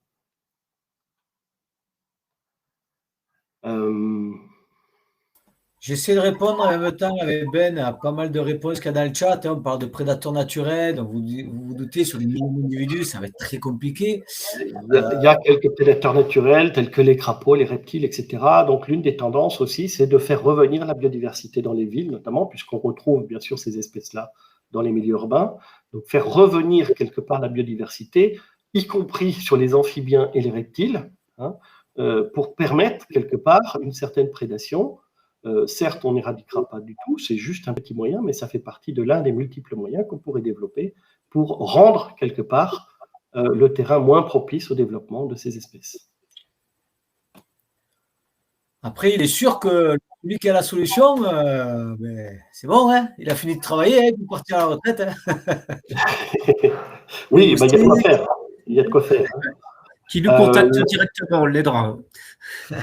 J'essaie de répondre en même temps avec Ben à pas mal de réponses qu'il y a dans le chat. On parle de prédateurs naturels, donc vous vous doutez, sur les millions d'individus, ça va être très compliqué. Il y a quelques prédateurs naturels, tels que les crapauds, les reptiles, etc. Donc, l'une des tendances aussi, c'est de faire revenir la biodiversité dans les villes, notamment, puisqu'on retrouve bien sûr ces espèces-là dans les milieux urbains, donc faire revenir quelque part la biodiversité, y compris sur les amphibiens et les reptiles, hein, pour permettre quelque part une certaine prédation. Certes, on n'éradiquera pas du tout, c'est juste un petit moyen, mais ça fait partie de l'un des multiples moyens qu'on pourrait développer pour rendre quelque part le terrain moins propice au développement de ces espèces. Après, il est sûr que celui qui a la solution, c'est bon, hein, il a fini de travailler, hein, il peut partir à la retraite. Hein. Oui, bah, il y a de quoi faire. Il y a de quoi faire. Qui nous contacte directement, on l'aidera.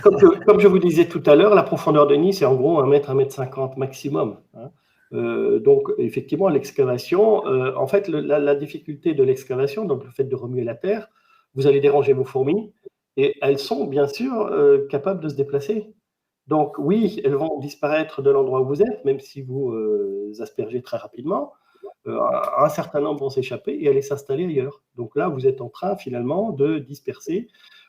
Comme je vous disais tout à l'heure, la profondeur de nid, c'est en gros 1 mètre, 1,50 m maximum. Hein. Donc, effectivement, l'excavation, en fait, la difficulté de l'excavation, donc le fait de remuer la terre, vous allez déranger vos fourmis, et elles sont bien sûr capables de se déplacer. Donc, oui, elles vont disparaître de l'endroit où vous êtes, même si vous aspergez très rapidement. Un certain nombre vont s'échapper et aller s'installer ailleurs. Donc là, vous êtes en train finalement de disperser,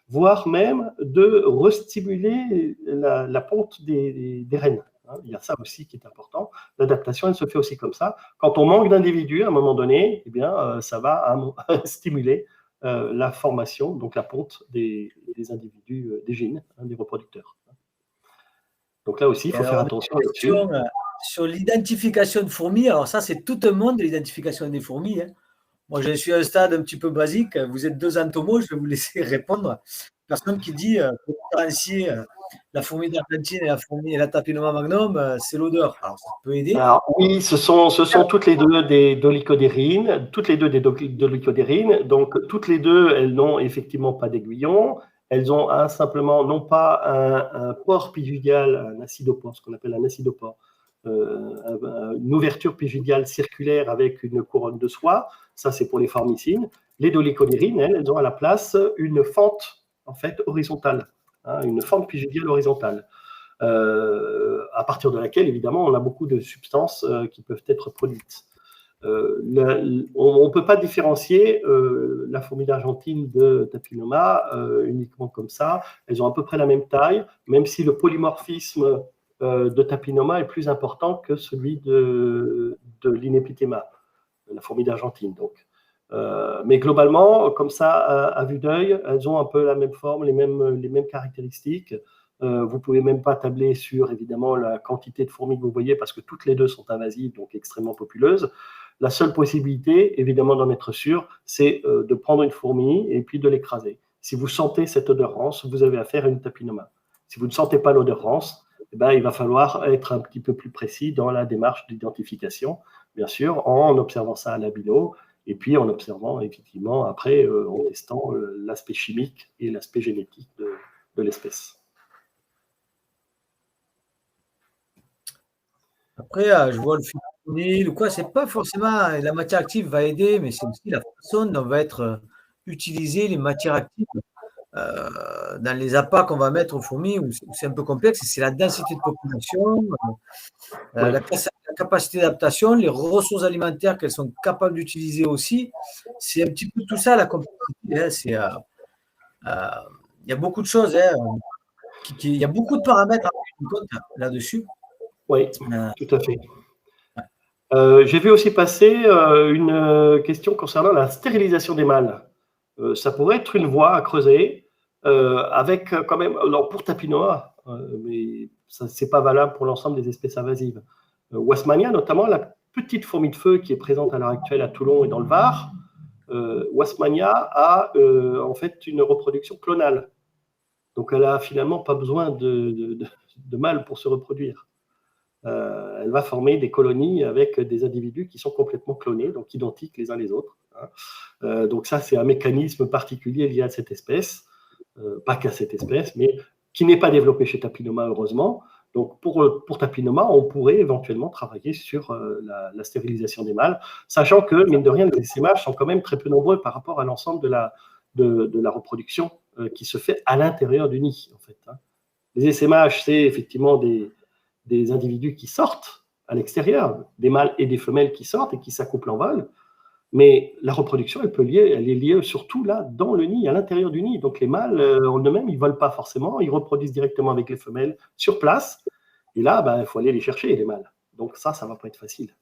voire même de restimuler la ponte des rennes. Il y a ça aussi qui est important. L'adaptation, elle se fait aussi comme ça. Quand on manque d'individus, à un moment donné, eh bien, ça va stimuler la formation, donc la ponte des individus, des gènes, des reproducteurs. Donc là aussi, il faut faire attention là-dessus. Sur l'identification de fourmis, alors ça, c'est tout un monde, l'identification des fourmis. Hein. Moi, je suis à un stade un petit peu basique. Vous êtes 2 entomos, je vais vous laisser répondre. Personne qui dit pour différencier la fourmi d'Argentine et la Tapinoma magnum, c'est l'odeur. Alors, ça peut aider. Alors, oui, ce sont toutes les deux des dolichodérines, Donc, toutes les deux, elles n'ont effectivement pas d'aiguillon. Elles ont simplement, non pas un pore pygidial, un acidopore, ce qu'on appelle un acidopore, une ouverture pygidiale circulaire avec une couronne de soie. Ça, c'est pour les formicines. Les dolichodérines, elles ont à la place une fente, en fait, horizontale, hein, une fente pygidiale horizontale. À partir de laquelle, évidemment, on a beaucoup de substances qui peuvent être produites. On ne peut pas différencier la fourmi d'Argentine de Tapinoma uniquement comme ça. Elles ont à peu près la même taille, même si le polymorphisme de Tapinoma est plus important que celui de l'Inepitema, la fourmi d'Argentine. Donc. Mais globalement, comme ça, à vue d'œil, elles ont un peu la même forme, les mêmes caractéristiques. Vous ne pouvez même pas tabler sur, évidemment, la quantité de fourmis que vous voyez, parce que toutes les deux sont invasives, donc extrêmement populeuses. La seule possibilité, évidemment, d'en être sûr, c'est de prendre une fourmi et puis de l'écraser. Si vous sentez cette odeur rance, vous avez affaire à une Tapinoma. Si vous ne sentez pas l'odeur rance, eh ben, il va falloir être un petit peu plus précis dans la démarche d'identification, bien sûr, en observant ça à l'albino, et puis en observant, effectivement, après, en testant l'aspect chimique et l'aspect génétique de l'espèce. Après, je vois le fipronil ou quoi, c'est pas forcément la matière active va aider, mais c'est aussi la façon dont va être utilisées les matières actives dans les appâts qu'on va mettre aux fourmis, où c'est un peu complexe, c'est la densité de population, la capacité d'adaptation, les ressources alimentaires qu'elles sont capables d'utiliser aussi. C'est un petit peu tout ça la complexité. Hein, il y a beaucoup de choses, hein, il y a beaucoup de paramètres à prendre en compte là-dessus. Oui, tout à fait. J'ai vu aussi passer une question concernant la stérilisation des mâles. Ça pourrait être une voie à creuser avec quand même, alors pour Tapinoma, mais ça c'est pas valable pour l'ensemble des espèces invasives. Wasmania, notamment la petite fourmi de feu qui est présente à l'heure actuelle à Toulon et dans le Var, Wasmania a en fait une reproduction clonale. Donc elle a finalement pas besoin de mâles pour se reproduire. Elle va former des colonies avec des individus qui sont complètement clonés, donc identiques les uns les autres. Hein. Donc ça, c'est un mécanisme particulier lié à cette espèce, pas qu'à cette espèce, mais qui n'est pas développé chez Tapinoma, heureusement. Donc pour Tapinoma, on pourrait éventuellement travailler sur la stérilisation des mâles, sachant que, mine de rien, les essaimages sont quand même très peu nombreux par rapport à l'ensemble de la reproduction qui se fait à l'intérieur du nid, en fait. Hein. Les essaimages, c'est effectivement des individus qui sortent à l'extérieur, des mâles et des femelles qui sortent et qui s'accouplent en vol. Mais la reproduction, elle est liée surtout là, dans le nid, à l'intérieur du nid. Donc les mâles, en eux-mêmes, ils ne volent pas forcément, ils reproduisent directement avec les femelles sur place. Et là, il faut aller les chercher, les mâles. Donc ça ne va pas être facile.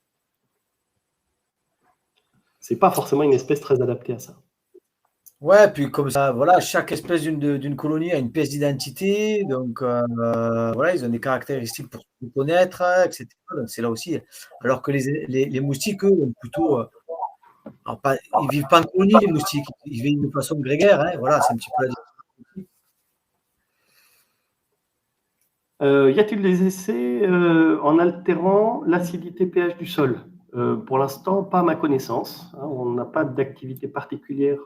c'est pas forcément une espèce très adaptée à ça. Ouais, puis comme ça, voilà, chaque espèce d'une colonie a une pièce d'identité, donc voilà, ils ont des caractéristiques pour se connaître, etc. Donc c'est là aussi. Alors que les moustiques, eux, ont plutôt, alors pas, ils vivent pas en colonie, les moustiques, ils vivent de façon grégaire, hein, voilà, c'est un petit peu la différence. Y a-t-il des essais en altérant l'acidité pH du sol? Pour l'instant, pas à ma connaissance, hein, on n'a pas d'activité particulière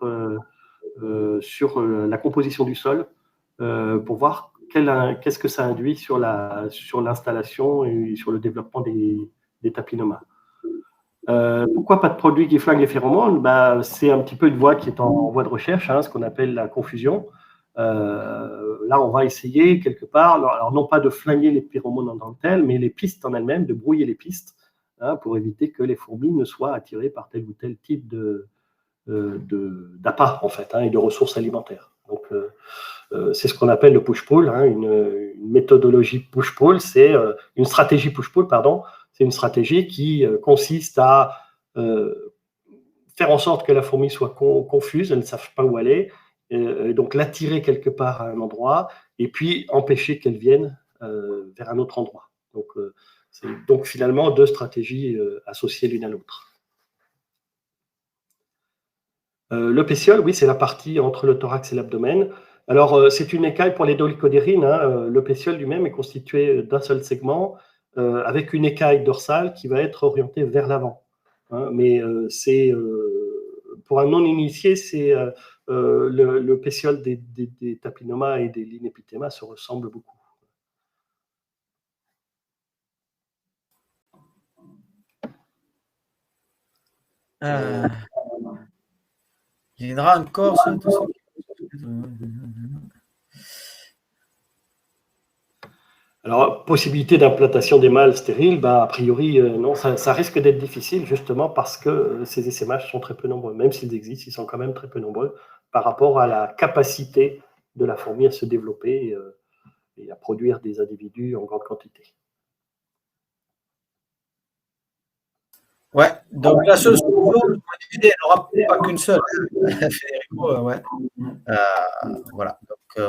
sur la composition du sol pour voir qu'est-ce que ça induit sur l'installation et sur le développement des tapinomas. Pourquoi pas de produit qui flingue les phéromones? C'est un petit peu une voie qui est en voie de recherche, hein, ce qu'on appelle la confusion. Là, on va essayer quelque part, alors non pas de flinguer les phéromones en tant que telles, mais les pistes en elles-mêmes, de brouiller les pistes, hein, pour éviter que les fourmis ne soient attirées par tel ou tel type d'appât, en fait, hein, et de ressources alimentaires. Donc, c'est ce qu'on appelle le push-pull, hein, une méthodologie push-pull, c'est une stratégie push-pull, pardon, c'est une stratégie qui consiste à faire en sorte que la fourmi soit confuse, elle ne sache pas où aller, donc l'attirer quelque part à un endroit, et puis empêcher qu'elle vienne vers un autre endroit. Donc, c'est donc finalement deux stratégies associées l'une à l'autre. Le pétiole, oui, c'est la partie entre le thorax et l'abdomen. Alors, c'est une écaille pour les dolichodérines, hein. Le pétiole lui-même est constitué d'un seul segment avec une écaille dorsale qui va être orientée vers l'avant. Hein, mais pour un non-initié, le pétiole des tapinomas et des linépithémas se ressemble beaucoup. L'hydra encore, ça, tout ça. Alors, possibilité d'implantation des mâles stériles, a priori, non, ça risque d'être difficile, justement parce que ces essaimages sont très peu nombreux. Même s'ils existent, ils sont quand même très peu nombreux par rapport à la capacité de la fourmi à se développer et à produire des individus en grande quantité. Ouais, donc la seule solution, elle n'aura pas qu'une seule. Federico, ouais. Voilà, donc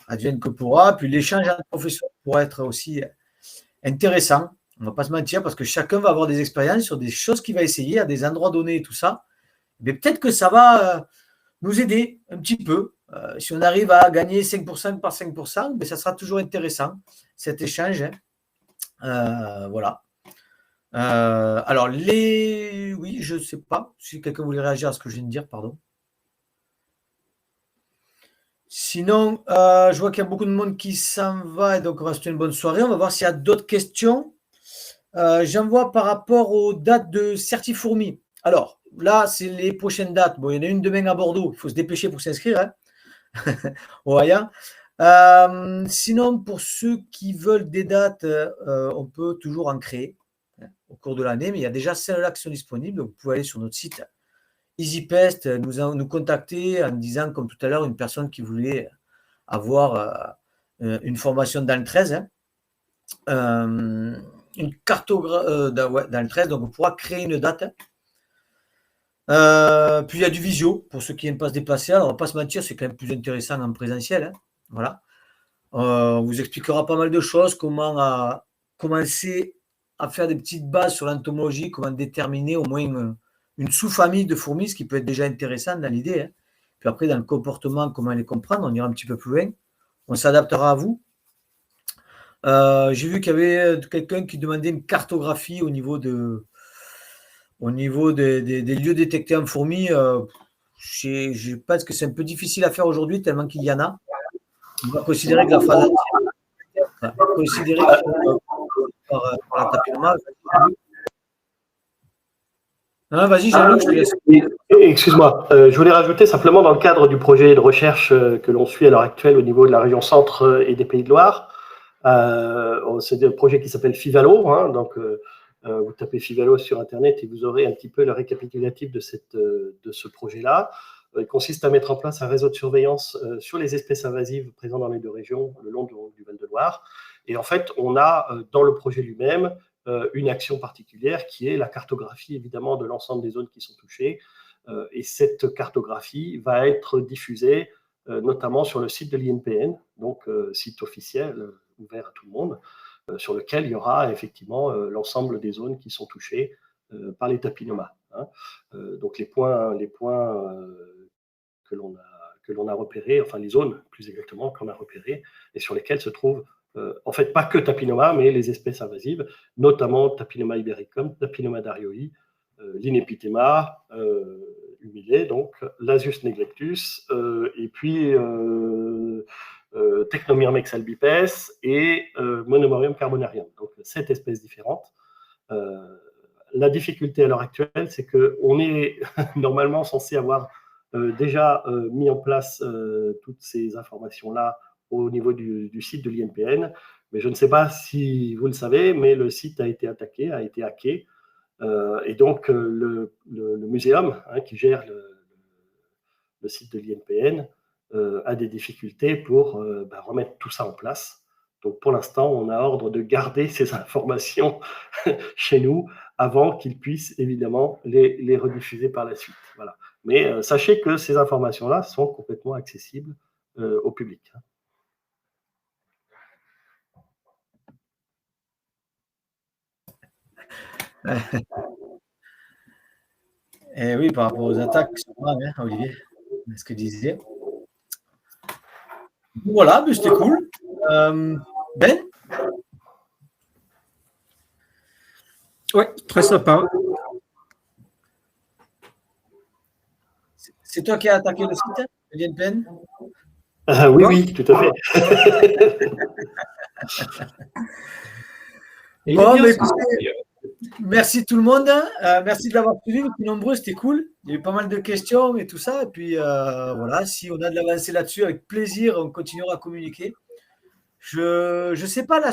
advienne que pourra. Puis l'échange entre professeurs pourra être aussi intéressant. On ne va pas se mentir parce que chacun va avoir des expériences sur des choses qu'il va essayer à des endroits donnés et tout ça. Mais peut-être que ça va nous aider un petit peu. Si on arrive à gagner 5% par 5%, mais ça sera toujours intéressant, cet échange. Hein. Voilà. Alors, oui, je ne sais pas si quelqu'un voulait réagir à ce que je viens de dire, pardon. Sinon, je vois qu'il y a beaucoup de monde qui s'en va, et donc on va se souhaiter une bonne soirée. On va voir s'il y a d'autres questions. J'en vois par rapport aux dates de Certifourmis. Alors, là, c'est les prochaines dates. Bon, il y en a une demain à Bordeaux. Il faut se dépêcher pour s'inscrire. Hein. Voilà. Sinon, pour ceux qui veulent des dates, on peut toujours en créer au cours de l'année, mais il y a déjà celles-là qui sont disponibles. Donc, vous pouvez aller sur notre site EasyPest, nous contacter en disant, comme tout à l'heure, une personne qui voulait avoir une formation dans le 13, hein, une cartographie dans le 13, donc on pourra créer une date. Puis il y a du visio pour ceux qui n'aiment pas se déplacer. Alors on ne va pas se mentir, c'est quand même plus intéressant en présentiel. Hein, voilà. On vous expliquera pas mal de choses, comment commencer à faire des petites bases sur l'entomologie, comment déterminer au moins une sous-famille de fourmis, ce qui peut être déjà intéressant dans l'idée. Hein. Puis après, dans le comportement, comment les comprendre, on ira un petit peu plus loin. On s'adaptera à vous. J'ai vu qu'il y avait quelqu'un qui demandait une cartographie au niveau des lieux détectés en fourmis. Je pense que c'est un peu difficile à faire aujourd'hui, tellement qu'il y en a. On va considérer que la phase entière, considérer par la tapinomas. Vas-y, Jean-Luc, je te laisse. Excuse-moi, je voulais rajouter simplement dans le cadre du projet de recherche que l'on suit à l'heure actuelle au niveau de la région centre et des Pays de Loire. C'est un projet qui s'appelle Fivalo, hein, donc vous tapez Fivalo sur Internet et vous aurez un petit peu le récapitulatif de ce projet-là. Il consiste à mettre en place un réseau de surveillance sur les espèces invasives présentes dans les deux régions, le long du Val-de-Loire. Et en fait, on a dans le projet lui-même une action particulière qui est la cartographie, évidemment, de l'ensemble des zones qui sont touchées. Et cette cartographie va être diffusée notamment sur le site de l'INPN, donc site officiel ouvert à tout le monde, sur lequel il y aura effectivement l'ensemble des zones qui sont touchées par les papillomas. Hein. Donc les points que l'on a repérés, enfin les zones plus exactement qu'on a repérées, et sur lesquelles se trouvent en fait pas que Tapinoma, mais les espèces invasives, notamment Tapinoma ibericum, Tapinoma darioi, l'Inepithema humilé, donc Lasius neglectus, et puis Technomyrmex albipes et Monomorium carbonarium. Donc 7 espèces différentes. La difficulté à l'heure actuelle, c'est qu'on est normalement censé avoir déjà mis en place toutes ces informations-là au niveau du site de l'INPN. Mais je ne sais pas si vous le savez, mais le site a été attaqué, a été hacké. Et donc, le muséum qui gère le site de l'INPN a des difficultés pour remettre tout ça en place. Donc, pour l'instant, on a ordre de garder ces informations chez nous avant qu'ils puissent évidemment les rediffuser par la suite. Voilà. Mais sachez que ces informations-là sont complètement accessibles au public. Et oui, par rapport aux attaques, hein, Olivier, c'est ce que disait. Voilà, c'était cool. Ben? Oui, très sympa. C'est toi qui as attaqué le site, l'INPN? Oui, oui, tout à fait. Bon, mais écoutez, merci tout le monde. Merci de l'avoir suivi. Vous êtes nombreux, c'était cool. Il y a eu pas mal de questions et tout ça. Et puis voilà, si on a de l'avancée là-dessus, avec plaisir, on continuera à communiquer. Je ne sais pas la